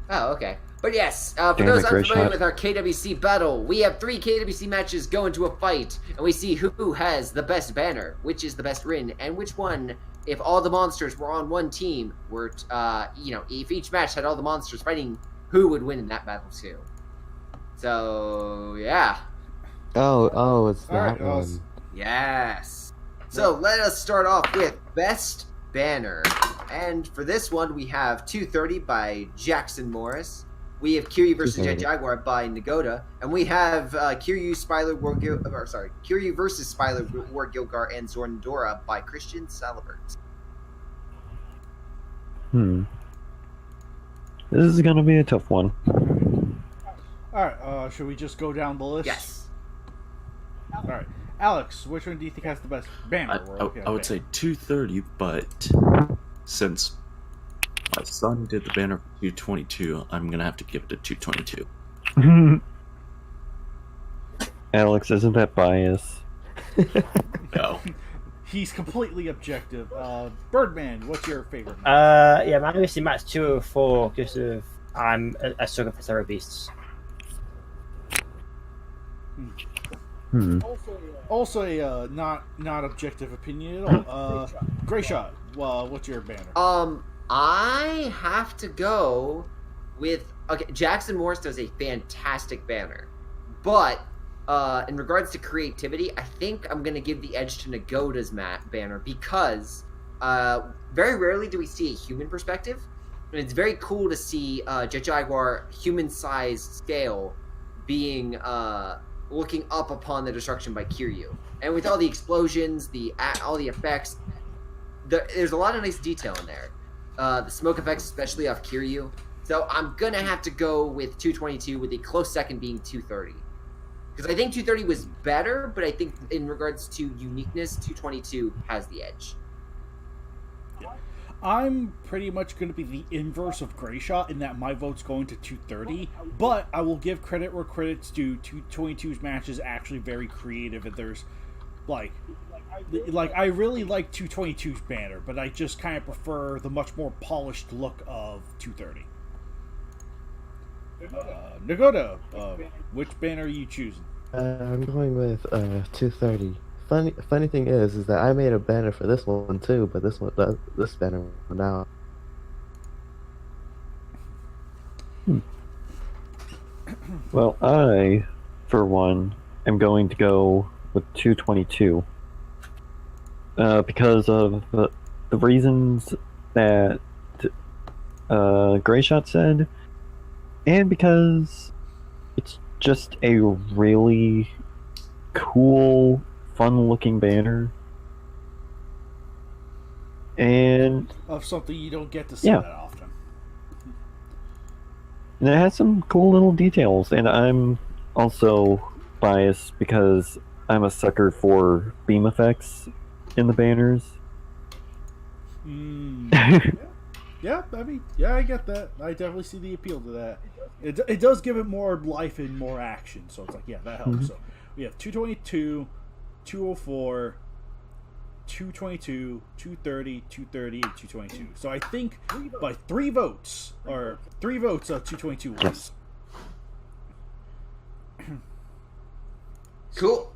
Oh, okay. But yes, for Damn those it, great unfamiliar shot. with our KWC battle, we have 3 KWC matches go into a fight, and we see who has the best banner, which is the best win, and which one, if all the monsters were on one team, were, if each match had all the monsters fighting, who would win in that battle too. So, yeah. Oh, it's that Alright, one. Yes. So, let us start off with best banner. And for this one, we have 230 by Jackson Morris. We have Kiryu versus Jet 230. Jaguar by Nagoda, and we have Kiryu versus Spyler War-Gilgar and Zorndora by Christian Salibert. This is gonna be a tough one. Alright, should we just go down the list? Yes. Alright. Alex, which one do you think has the best banner? I would say 230, but since my son did the banner for 222, I'm gonna have to give it to 222. Alex, isn't that bias? No. He's completely objective. Birdman, what's your favorite? Yeah, my KWC Match 204 because I'm a sucker for Terror Beasts. Also a not objective opinion at all. Gray Shot, what's your banner? I have to go with Jackson Morris does a fantastic banner, but in regards to creativity, I think I'm gonna give the edge to Nagoda's banner because very rarely do we see a human perspective, and it's very cool to see Jet Jaguar human-sized scale being looking up upon the destruction by Kiryu, and with all the explosions, all the effects, there's a lot of nice detail in there. The smoke effects, especially off Kiryu. So I'm going to have to go with 222, with a close second being 230. Because I think 230 was better, but I think in regards to uniqueness, 222 has the edge. I'm pretty much going to be the inverse of Gray Shot in that my vote's going to 230, but I will give credit where credit's due. 222's match is actually very creative, and there's like I really like 222's banner, but I just kind of prefer the much more polished look of 230. Nagoda, which banner are you choosing? I'm going with 230. Funny thing is that I made a banner for this one too, but this banner went out. Well, I, for one, am going to go with 222. Because of the reasons that Gray Shot said, and because it's just a really cool, fun-looking banner. And Of something you don't get to see Yeah. that often. it has some cool little details, and I'm also biased because I'm a sucker for beam effects in the banners. Yeah, I mean, yeah, I get that. I definitely see the appeal to that. It does give it more life and more action, so it's like, yeah, that helps. So we have 222, 204, 222, 230, 230, and 222. So I think by 3 votes, 222 wins. Yes. Cool.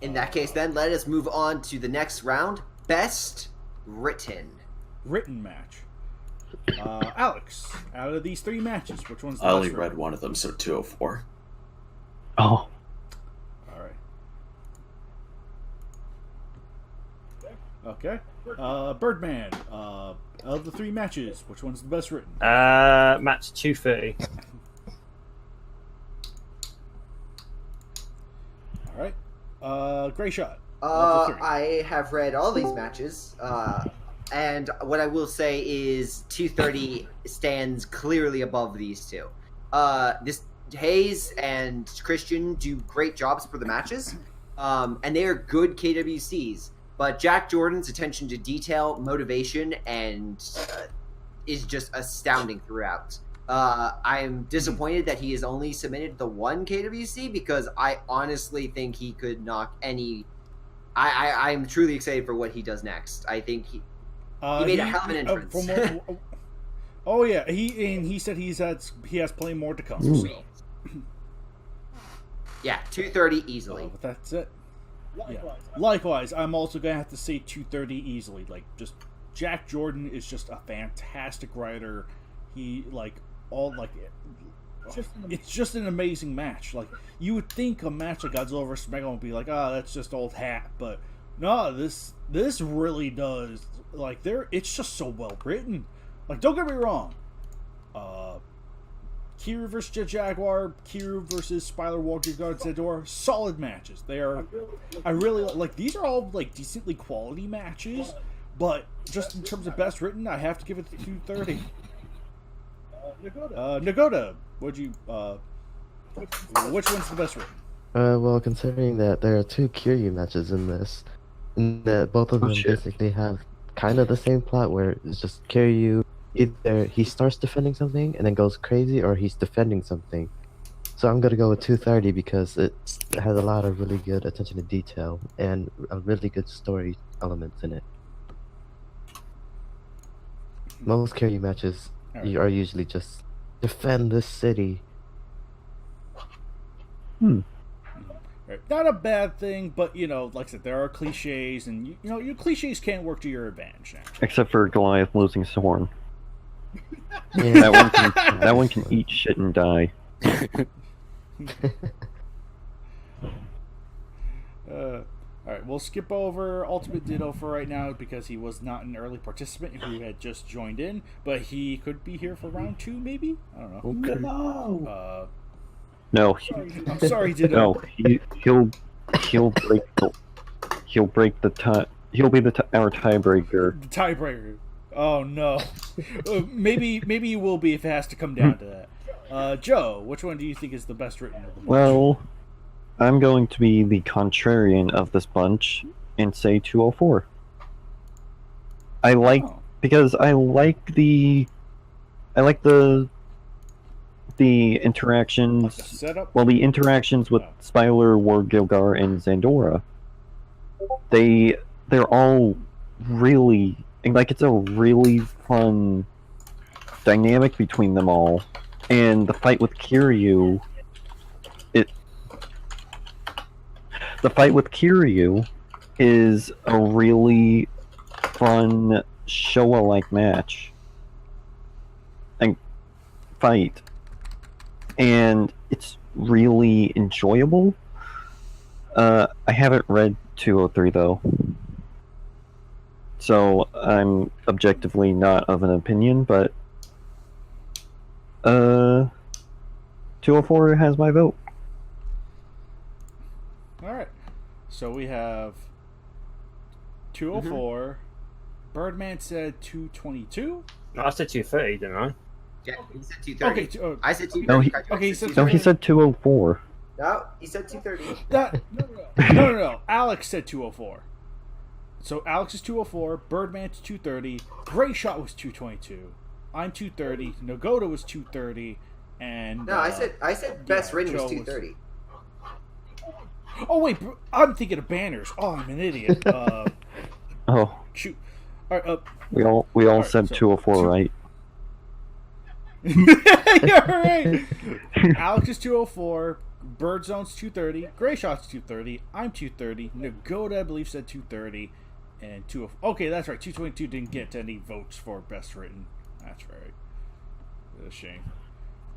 In that case, then, let us move on to the next round. Best written. Written match. Alex, out of these 3 matches, which one's the I only best read written? one of them, so 204. Oh, All right. Okay. Birdman. of the 3 matches, which one's the best written? Match 230. All right. Gray Shot. of the 3. I have read all these matches, and what I will say is 230 stands clearly above these two. This Hayes and Christian do great jobs for the matches, and they are good KWCs. But Jack Jordan's attention to detail, motivation, and is just astounding throughout. I am disappointed that he has only submitted the one KWC because I honestly think he could knock any. I'm truly excited for what he does next. I think he made a hell of an entrance. Oh yeah, he said he has plenty more to come. Ooh. So. Yeah, 230 easily. But that's it. Yeah. Likewise, I'm also gonna have to say 230 easily. Like, just Jack Jordan is just a fantastic writer. It's just an amazing match. Like, you would think a match like Godzilla vs. Megalon would be like, that's just old hat, but no, this really does. Like, it's just so well written. Like, don't get me wrong. Kiryu vs. Jet Jaguar, Kiryu vs. Spyler Walker Guard Zedor, solid matches. They are. I really like. These are all like decently quality matches, but just in terms of best written, I have to give it to 230. Nagoda, which one's the best written? Well, considering that there are 2 Kiryu matches in this, and that both of them basically have kind of the same plot, where it's just Kiryu, either he starts defending something and then goes crazy, or he's defending something. So I'm gonna go with 230 because it has a lot of really good attention to detail and a really good story elements in it. Most Kiryu matches are usually just defend this city. Not a bad thing, but like I said, there are cliches, and your cliches can't work to your advantage now. Except for Goliath losing his horn. Yeah. That one can eat shit and die. Alright, we'll skip over Ultimate Ditto for right now because he was not an early participant who had just joined in, but he could be here for round 2, maybe? I don't know. Okay. No! No, I'm sorry, Ditto. no, he'll break the tie. He'll be our tiebreaker. The tiebreaker. Oh no. Maybe he will be if it has to come down to that. Joe, which one do you think is the best written of the bunch? Well, I'm going to be the contrarian of this bunch and say 204. Because I like the interactions. Like the setup? Well, the interactions with Spyler, Ward, Gilgar, and Zandora. They're all really it's a really fun dynamic between them all, and the fight with Kiryu. The fight with Kiryu is a really fun Showa-like match and fight, and it's really enjoyable. I haven't read 203 though, so I'm objectively not of an opinion, but 204 has my vote. Alright. So we have 204. Birdman said 222. No, I said 230, didn't I? Yeah, he said 230. Okay, I said 230. No, he said 204. No, he said 230. No. Alex said 204. So Alex is 204, Birdman's 230, Gray Shot was 222, I'm 230, Nagoda was 230, and No, I said best written was 230. Oh wait, I'm thinking of banners. Oh, I'm an idiot. Oh, Shoot. All right, we all said 204, right? You're right. Alex is 204, Birdzone's 230, Gray Shot's 230, I'm 230, Nagoda I believe said 230, and 204. Okay, that's right. 222 didn't get any votes for best written. That's right. It's a shame.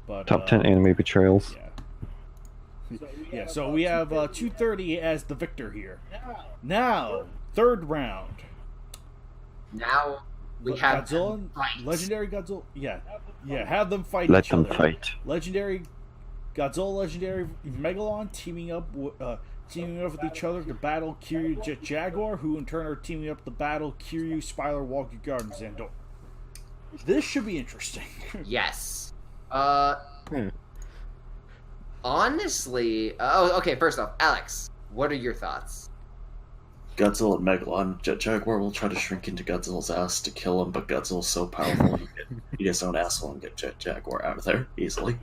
But Top 10 anime betrayals. Yeah, so we have 230 as the victor here. Now, third round. Now, We have Godzilla, them fight. legendary Godzilla. Yeah, have them fight Let each them other. fight. Legendary Godzilla, legendary Megalon teaming up with each other to battle Kiryu Jet Jaguar, who in turn are teaming up to battle Kiryu Spyler Walker Garden Zandor. This should be interesting. Yes. Honestly, okay. First off, Alex, what are your thoughts? Godzilla and Megalon. Jet Jaguar will try to shrink into Godzilla's ass to kill him, but Godzilla's so powerful he can eat his own asshole and get Jet Jaguar out of there easily.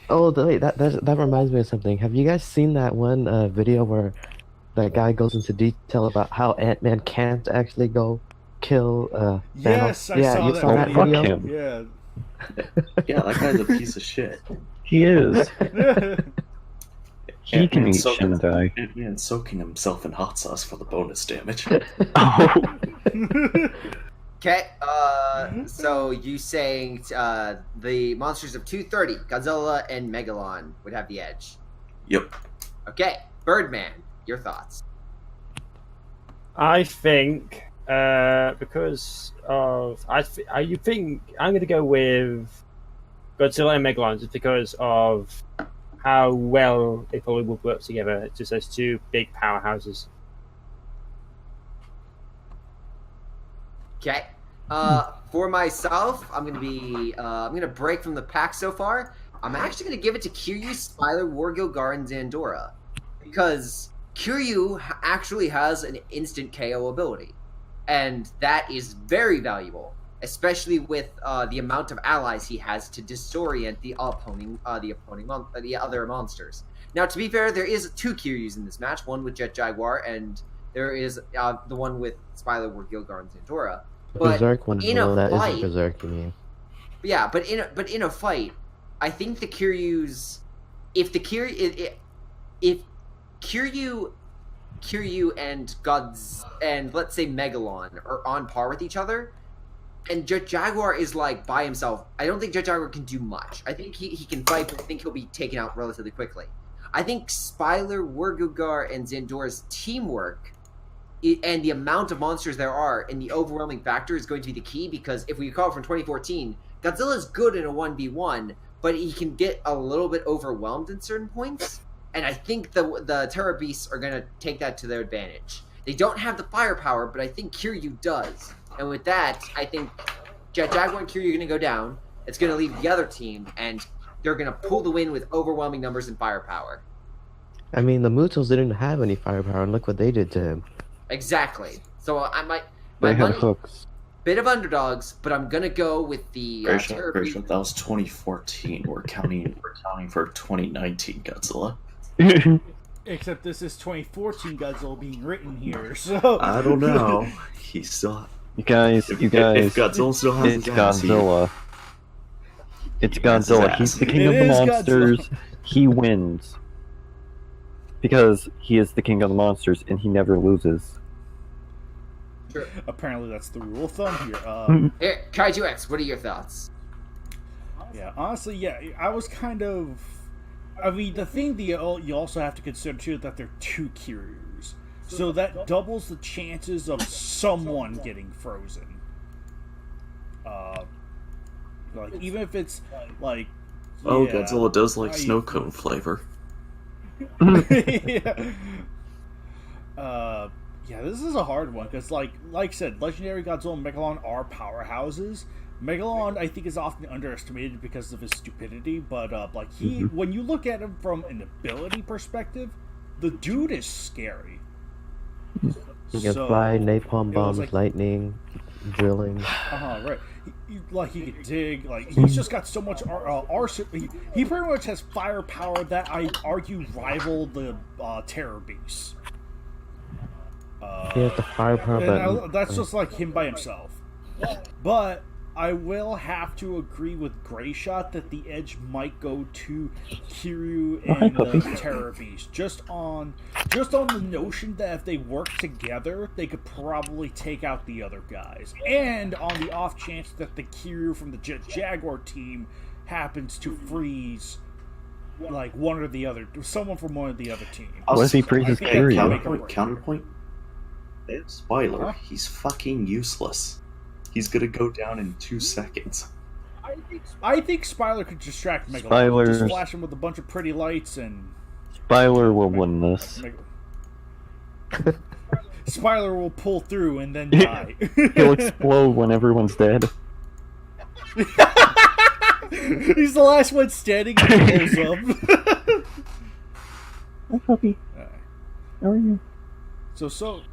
Oh, wait, that reminds me of something. Have you guys seen that one video where that guy goes into detail about how Ant-Man can't actually go kill Yes, Thanos? I Yeah, saw you that saw that Fuck video? him. Yeah. Yeah, that guy's a piece of shit. He is. He can Ant-Man eat soaking- Shinai. Ant-Man soaking himself in hot sauce for the bonus damage. Oh. Okay, so you saying the monsters of 230, Godzilla and Megalon, would have the edge. Yep. Okay, Birdman, your thoughts. I think because of you think I'm going to go with Godzilla and Megalon just because of how well they probably would work together. It's just those two big powerhouses. Okay. For myself, I'm gonna break from the pack so far. I'm actually gonna give it to Kiryu, Spyler, Wargil, Gar, and Zandora, because Kiryu actually has an instant KO ability, and that is very valuable, especially with the amount of allies he has to disorient the other monsters. Now, to be fair, there is two Kiryus in this match, one with Jet Jaguar, and there is the one with Spyler, Wargil, Gar, and Zandora. But Berserk one. in No, a that fight, isn't Berserk, you mean. yeah, but in a fight, I think the Kiryus, if Kiryu and Gods and let's say Megalon are on par with each other, and Jet Jaguar is like by himself, I don't think Jet Jaguar can do much. I think he can fight, but I think he'll be taken out relatively quickly. I think Spyler, Wargugar, and Zandora's teamwork and the amount of monsters there are and the overwhelming factor is going to be the key, because if we recall from 2014, Godzilla's good in a 1v1, but he can get a little bit overwhelmed in certain points, and I think the Terra Beasts are going to take that to their advantage. They don't have the firepower, but I think Kiryu does, and with that, I think Jet Jaguar and Kiryu are going to go down. It's going to leave the other team, and they're going to pull the win with overwhelming numbers and firepower. I mean, the Mutos didn't have any firepower, and look what they did to him. Exactly. So I might They had money, hooks. bit of underdogs, but I'm gonna go with the Terra Beast. That was 2014. We're counting for 2019 Godzilla. Except this is 2014 Godzilla being written here, so I don't know. He's still. You guys, If Godzilla still has it's his ass, Godzilla. It's He has his Godzilla. ass. He's the king It of the is monsters. Godzilla. He wins. Because he is the king of the monsters and he never loses. apparently that's the rule of thumb here. Here, Kaiju X, what are your thoughts? Yeah, honestly, yeah, I was kind of. I mean, the thing that you also have to consider too is that they're two Kiryus, so that doubles the chances of someone getting frozen. Like even if it's like. Oh, yeah, Godzilla does like snow cone flavor. yeah. Yeah, this is a hard one because, like I said, Legendary Godzilla and Megalon are powerhouses. Megalon, I think, is often underestimated because of his stupidity, but like when you look at him from an ability perspective, the dude is scary. He can fly, napalm it was bombs, like- lightning, drilling. Right. Like he could dig. Like he's just got so much arsenal. He pretty much has firepower that I argue rival the Terror Beasts. He has the firepower, And but that's just like him by himself. But I will have to agree with Greyshot that the edge might go to Kiryu and the Terror Beast. Just on the notion that if they work together, they could probably take out the other guys. And on the off chance that the Kiryu from the Jet Jaguar team happens to freeze like one or the other, someone from one of the other team. What if he freezes I think Kiryu? Kiryu? Counterpoint. They have Spoiler. Huh? He's fucking useless. He's gonna go down in 2 seconds. I think Spyler could distract Megalon. Spyler's- Just flash him with a bunch of pretty lights and... Spyler will win this. Spyler will pull through and then die. He'll explode when everyone's dead. He's the last one standing and he blows up. Hi, puppy. How are you? So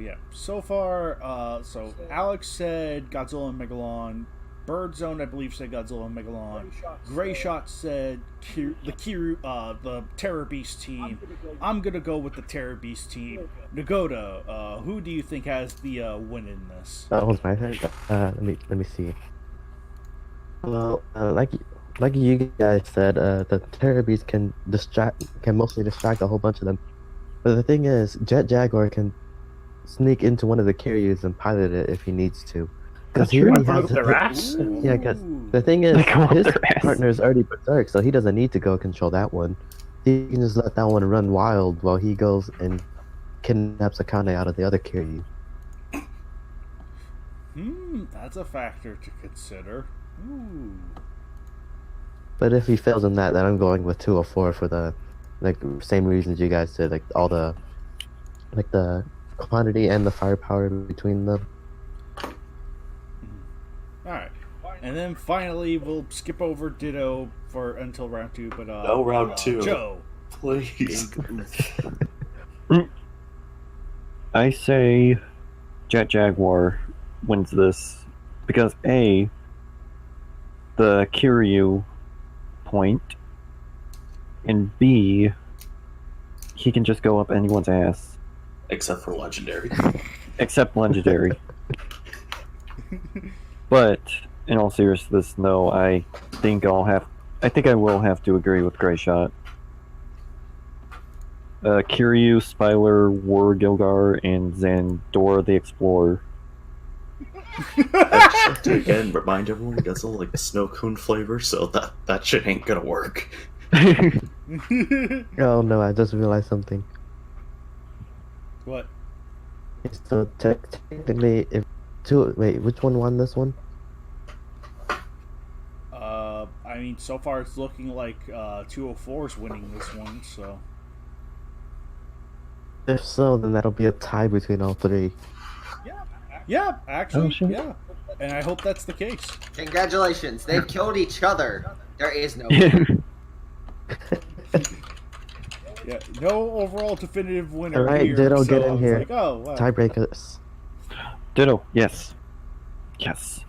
yeah. So far, so Alex said Godzilla and Megalon. Birdzone, I believe, said Godzilla and Megalon. Gray Shot said the Terror Beast team. I'm gonna go with the Terror Beast team. Nagoda, who do you think has the win in this? That was my turn. Let me see. Well, like you guys said, the Terror Beast can mostly distract a whole bunch of them. But the thing is, Jet Jaguar can sneak into one of the Kiryus and pilot it if he needs to. Because he already Blow has up their ass. Yeah, because the thing is, They go up his their ass. partner is already berserk, so he doesn't need to go control that one. He can just let that one run wild while he goes and kidnaps Akane out of the other Kiryu. That's a factor to consider. Ooh. But if he fails in that, then I'm going with 204 for the same reasons you guys said, all the quantity and the firepower between them. Alright. And then finally, we'll skip over Ditto until round 2, but No, round 2. Joe. Please. I say Jet Jaguar wins this because A, the Kiryu point, and B, he can just go up anyone's ass. Except for Legendary. Except Legendary. But, in all seriousness, no, I think I will have to agree with Gray Shot. Kiryu, Spyler, War Gilgar, and Zandora the Explorer. To again remind everyone, Godzilla like a snow cone flavor, so that shit ain't gonna work. Oh no, I just realized something. What? So technically, which one won this one? I mean, so far it's looking like 204's winning this one, so... If so, then that'll be a tie between all three. Yeah, actually, Oh, shit. yeah. And I hope that's the case. Congratulations, they've killed each other. There is no. Yeah, no overall definitive winner. Alright, here, Ditto, so get in it's here. Like, oh, wow. Tiebreakers. Ditto, yes. Yes.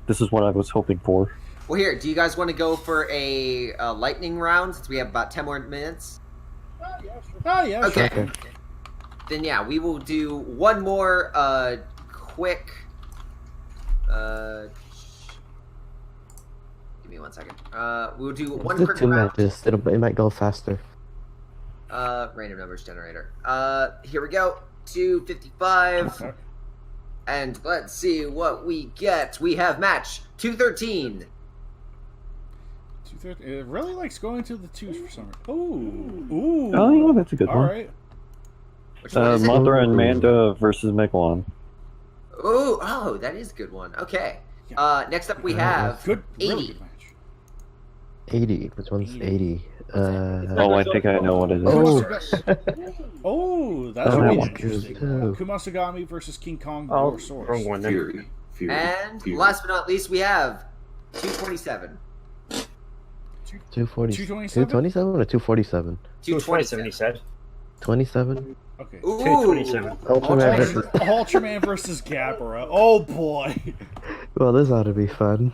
This is what I was hoping for. Well, here, do you guys want to go for a lightning round since we have about 10 more minutes? Oh, yeah, Okay. sure. Okay. Then yeah, we will do one more quick. Give me 1 second. We'll do one Let's do quick 2 round. matches. It might go faster. Random numbers generator. Here we go. 255. Okay. And let's see what we get. We have match 213. 230. It really likes going to the twos for some reason. Ooh. Oh, yeah, that's a good one. Alright. Which one is it? Mothra and Manda versus Megalon. Ooh, oh, that is a good one. Okay. Next up we have Good, 80. really good match. 80. Which one's 80? Oh, I think I know what it is. Oh, that's Oh, really that interesting. too. Kumasagami versus King Kong Oh, War Source. wrong one then. Fury. And Fury. last but not least, we have 227. 240. 227? 227 or 247? 227, he said. 27? Okay. Ooh. 227. Ultraman versus... Ultraman versus Gabara. Oh boy. Well, this ought to be fun.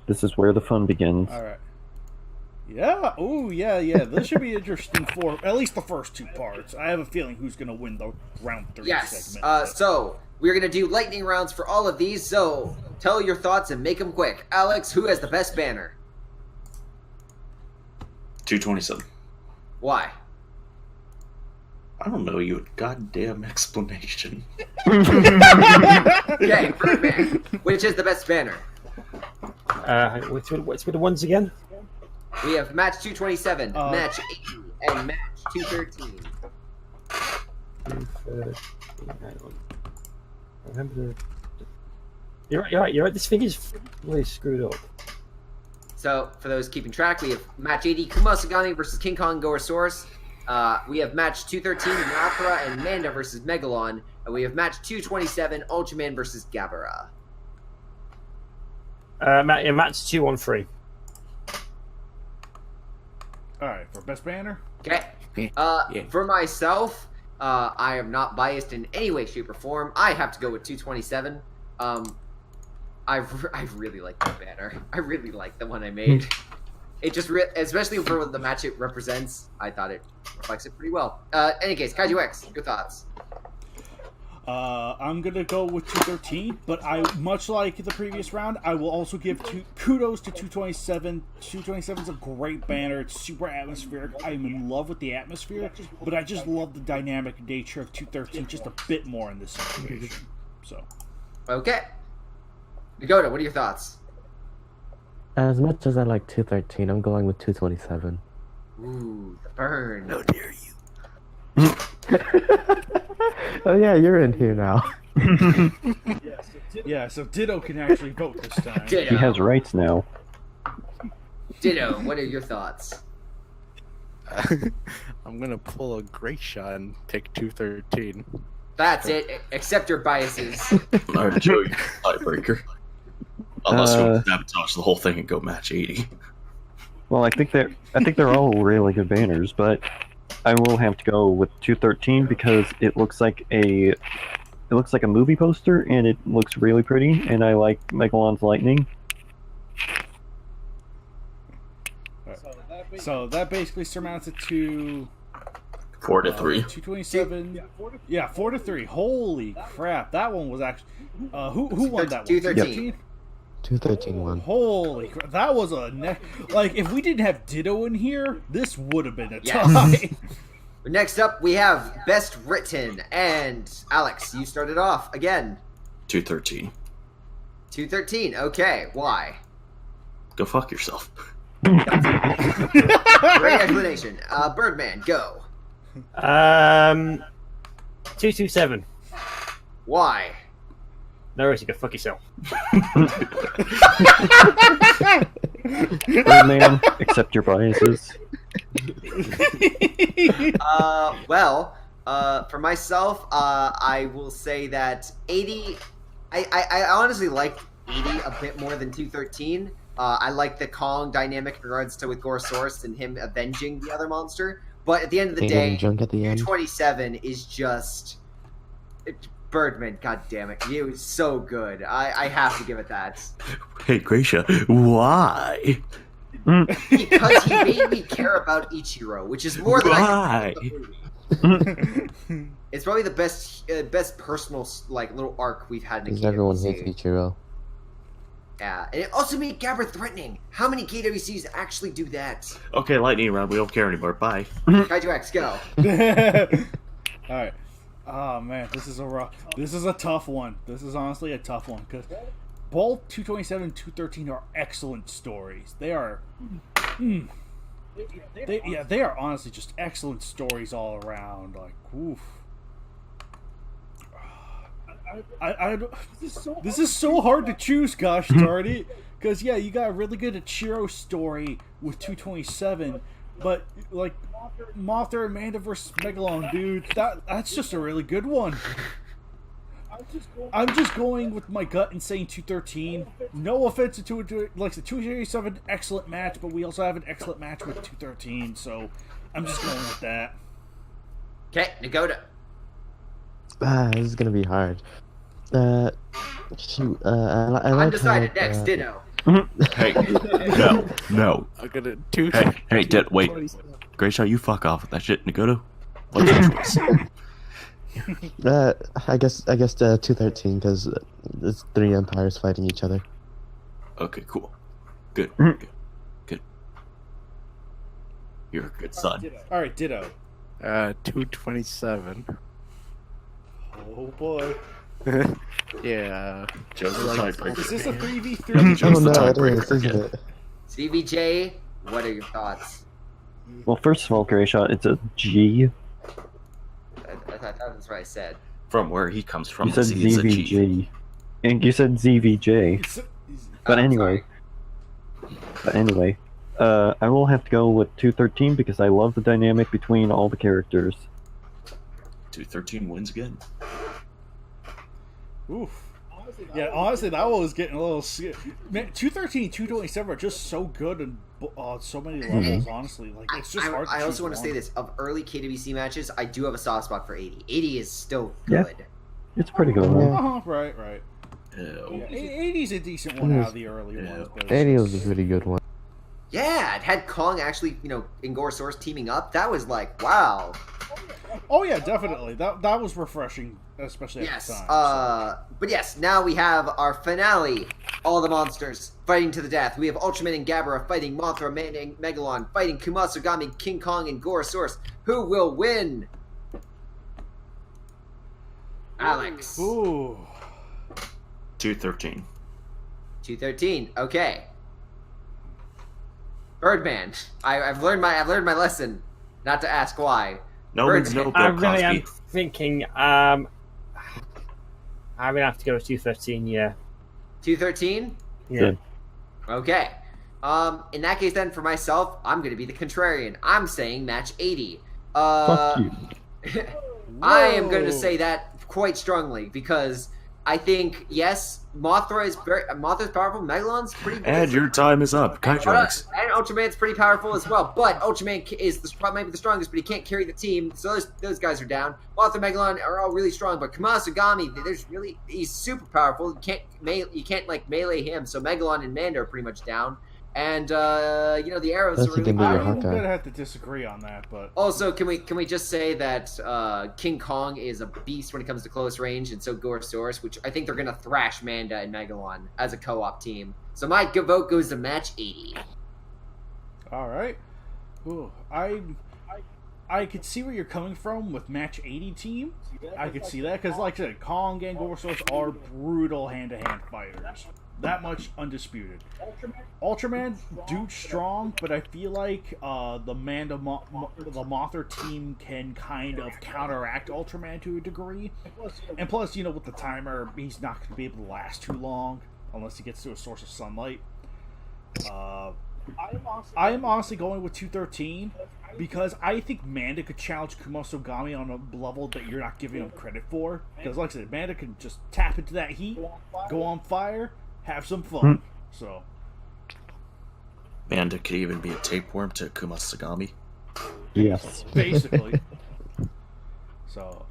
This is where the fun begins. Alright. Yeah. Oh, yeah. This should be interesting for at least the first 2 parts. I have a feeling who's going to win the round 3 Yes. segment. So we're gonna do lightning rounds for all of these. So tell your thoughts and make them quick. Alex, who has the best banner? 227. Why? I don't know you a goddamn explanation. Okay, Birdman. Which is the best banner? What's with the ones again? We have match 227, match 80, and match 213. I remember the. You're right. This thing is really screwed up. So, for those keeping track, we have match 80, Kumasagami versus King Kong Gorosaurus. We have match 213, Mothra and Manda versus Megalon. And we have match 227, Ultraman versus Gabara. Match 213. Alright, for best banner? Okay. For myself, I am not biased in any way, shape, or form. I have to go with 227. I really like that banner. I really like the one I made. It just, especially for the match it represents, I thought it reflects it pretty well. Any case, Kaiju X, your thoughts? I'm gonna go with 213, but much like the previous round, I will also give kudos to 227. 227 is a great banner. It's super atmospheric. I'm in love with the atmosphere, but I just love the dynamic nature of 213 just a bit more in this situation. So, okay. Dakota, what are your thoughts? As much as I like 213, I'm going with 227. Ooh, the burn. How dare you? Oh yeah, you're in here now. yeah, so Ditto can actually vote this time. Ditto. He has rights now. Ditto, what are your thoughts? I'm gonna pull a great shot and take 213. That's it. Accept your biases. Alright, Joey, tiebreaker. Unless you want to sabotage the whole thing and go match 80. Well, I think they're all really good banners, but I will have to go with 213 because it looks like a movie poster and it looks really pretty, and I like Megalon's lightning. So that basically surmounts it to 4-3. 227. Yeah, 4-3. Holy crap! That one was actually. Who won that one? 213. 213 won. Holy crap! That was a like. If we didn't have Ditto in here, this would have been a Yes. tie. Next up, we have Best Written, and Alex, you started off again. 213. 213. Okay, why? Go fuck yourself. Great explanation. Birdman, go. 227. Why? No, you go fuck yourself. Birdman, accept your biases. For myself, I will say that 80. I honestly like 80 a bit more than 213. I like the Kong dynamic in regards to with Gorosaurus and him avenging the other monster. But at the end of the day, Drunk at the end. 227 is just Birdman. God damn it, he was so good. I have to give it that. Hey, Gracia, why? Because he made me care about Ichiro, which is more than I can do in the movie. It's probably the best personal like little arc we've had in a Because KWC. everyone hates Ichiro. Yeah, and it also made Gabber threatening. How many KWCs actually do that? Okay, lightning round. We don't care anymore. Bye. Kaiju X, go. All right. Oh man, this is a tough one. This is honestly a tough one because both 227 and 213 are excellent stories. They are, they are honestly just excellent stories all around. Like, oof. This is so hard to choose, gosh darn it. Because yeah, you got a really good Ichiro story with 227, but like Mothra and Manda versus Megalon, dude, that's just a really good one. I'm just going with my gut and saying 213. No offense to like the 227, excellent match, but we also have an excellent match with 213, so I'm just going with that. Okay, Nagoda. This is gonna be hard. Shoot. I like Undecided. how, Next, Ditto. Hey, no. I'm gonna Hey, wait. Gracia, you fuck off with that shit, Nagoto. What's your choice? I guess 213 because it's three empires fighting each other. Okay, cool. Good. Good. You're a good son. All right, Ditto. 227. Oh boy. Yeah. Joe's the tiebreaker. Is this a 3v3? Joe's the it tiebreaker. is, isn't it? CVJ, what are your thoughts? Well, first of all, Gracia, it's a G. I thought that's what I said. from where he comes from. You said he's a G. ZVJ. And you said ZVJ. But anyway. I will have to go with 213 because I love the dynamic between all the characters. 213 wins again. Oof. Yeah, honestly, that one was getting a little. Man, 213, 227 are just so good on so many levels. Honestly, like it's just hard. I also want to say this: of early KWC matches, I do have a soft spot for 80. 80 is still good. Yeah. It's pretty good. Right. Yeah. 80 is a decent one out of the early ones. But 80 was a pretty good one. Yeah, it had Kong actually, and Gorosaurus teaming up. That was like, wow. Oh yeah, definitely. That was refreshing, especially at the time. But yes, now we have our finale. All the monsters fighting to the death. We have Ultraman and Gabara fighting Mothra, Megalon, fighting Kumasugami, King Kong, and Gorosaurus. Who will win? Alex. Ooh. 213. 213. Okay. Birdman. I've learned my lesson. Not to ask why. No one's no Bill I really am Cosby. thinking. I'm gonna have to go with 213. Yeah. 213. Yeah. Good. Okay. In that case, then for myself, I'm gonna be the contrarian. I'm saying match 80. Fuck you. I am going to say that quite strongly because I think yes, Mothra's powerful. Megalon's pretty good. And your time is up. Kaiju. And Ultraman's pretty powerful as well. But Ultraman is might be the strongest, but he can't carry the team. So those guys are down. Mothra and Megalon are all really strong, but Kumasugami, he's super powerful. You can't like melee him. So Megalon and Manda are pretty much down. And the arrows That's are really a good I'm Hawkeye. gonna have to disagree on that, but Also, can we just say that King Kong is a beast when it comes to close range, and so Gorosaurus, which I think they're gonna thrash Manda and Megalon as a co-op team. So my vote goes to match 80. all right. Ooh, I could see where you're coming from with match 80 team. I could see that because, like I said, Kong and Gorosaurus are brutal hand-to-hand fighters. That much undisputed. Ultraman, dude, strong, but I feel like the Mothra team can kind of counteract Ultraman to a degree. And plus, with the timer, he's not going to be able to last too long unless he gets to a source of sunlight. I am honestly going with 213 because I think Manda could challenge Kumasugami on a level that you're not giving him credit for. Because, like I said, Manda can just tap into that heat, go on fire, have some fun. So Manda could even be a tapeworm to Kumasugami. Yes. basically. So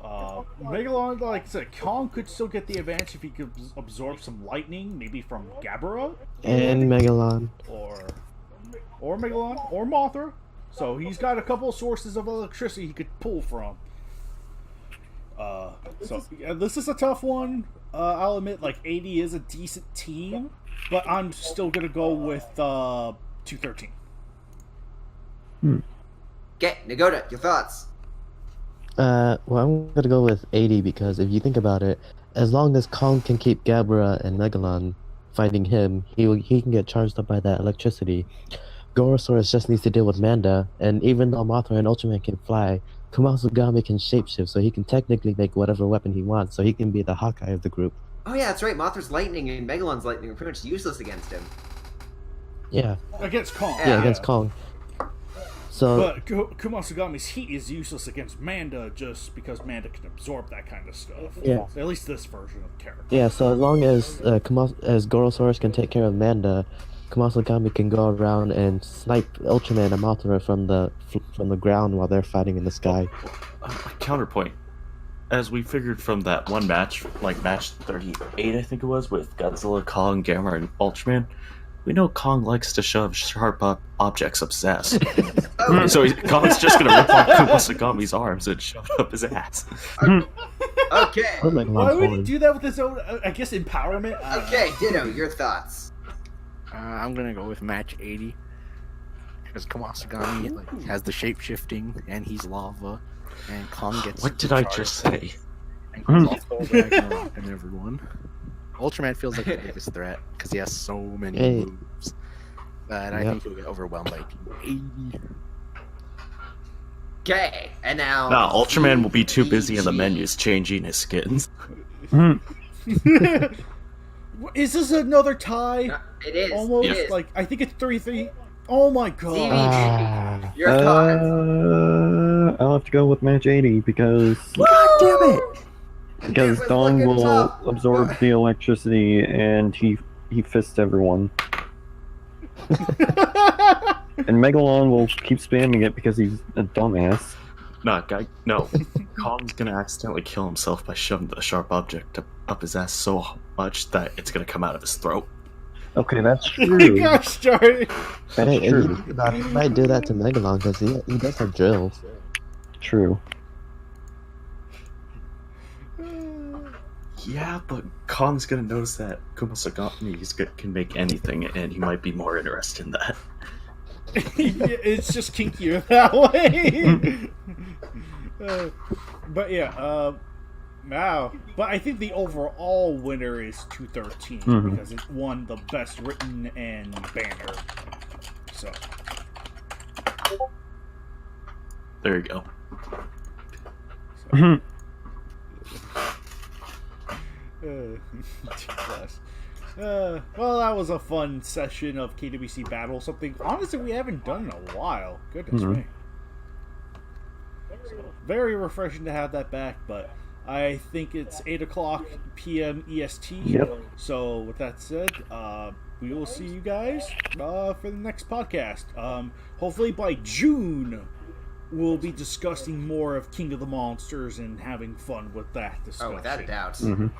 Megalon, like I said, Kong could still get the advantage if he could absorb some lightning, maybe from Gabara And Megalon. or Megalon or Mothra. So he's got a couple of sources of electricity he could pull from. So yeah, this is a tough one. I'll admit, like 80 is a decent team, but I'm still gonna go with 213. Okay, Nagoda, your thoughts? Well, I'm gonna go with 80 because if you think about it, as long as Kong can keep Gabara and Megalon fighting him, he can get charged up by that electricity. Gorosaurus just needs to deal with Manda, and even though Mothra and Ultraman can fly, Kumasugami can shapeshift, so he can technically make whatever weapon he wants, so he can be the Hawkeye of the group. Oh yeah, that's right. Mothra's lightning and Megalon's lightning are pretty much useless against him. Yeah, Against Kong. yeah, against Kong. So, But Kumasugami's heat is useless against Manda just because Manda can absorb that kind of stuff. Yeah. At least this version of the character. yeah, so as long as as Gorosaurus can take care of Manda, Kumasugami can go around and snipe Ultraman and Mothra from the ground while they're fighting in the sky. Counterpoint. As we figured from that one match, like match 38, I think it was, with Godzilla, Kong, Gamera, and Ultraman, we know Kong likes to shove sharp objects up his ass. So Kong's just gonna rip off Kumasugami's arms and shove it up his ass. Okay. Or Megalon's Why would he horn. do that with his own, I guess, empowerment? Okay, Ditto, your thoughts? I'm gonna go with match 80 because Kumasugami has the shape shifting and he's lava, and Kong gets. What did I just say? And Kong's also Ragnarok and everyone. Ultraman feels like the biggest threat because he has so many Hey. moves that I Yep. think he'll get overwhelmed by Team 80. Okay, and now. Nah, Ultraman will be too busy in the menus changing his skins. Is this another tie? No, it is. Almost It is. like I think it's 3-3. Oh my god! Your thoughts? I'll have to go with match 80 because God damn it! because It was Dong looking will tough. absorb the electricity and he fists everyone. And Megalon will keep spamming it because he's a dumbass. Nah, guy, no. Kong's gonna accidentally kill himself by shoving the sharp object up his ass so much that it's gonna come out of his throat. Okay, that's Oh my true. gosh, Charlie! That's Hey, and true. you think about it, he might do that to Megalon because he does have drills. True. Yeah, but Kong's gonna notice that Kumasagami can make anything, and he might be more interested in that. It's just kinkier that way. But yeah, wow. But I think the overall winner is 213 Mhm. because it won the best written and banner. So There you go. class. Well, that was a fun session of KWC Battle. Something honestly we haven't done in a while. Goodness Mhm. me. So, very refreshing to have that back, but I think it's 8 o'clock p.m. EST. Yep. So with that said, we will see you guys for the next podcast. Hopefully by June, we'll be discussing more of King of the Monsters and having fun with that discussion. Oh, without a doubt. Mhm.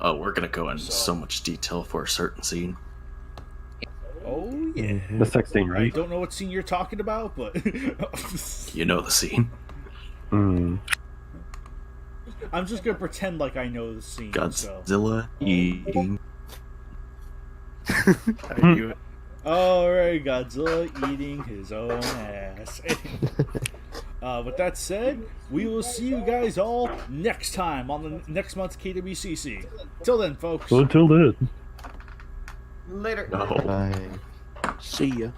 Oh, we're gonna go into so much detail for a certain scene. Oh yeah. The sex scene, I right? don't know what scene you're talking about, but You know the scene. Mm. I'm just gonna pretend like I know the scene. So. Godzilla eating. I knew it. Alright, Godzilla eating his own ass. With that said, we will see you guys all next time on the next month's KWCC. Till then, folks. Until then. Later. No. Bye. See ya.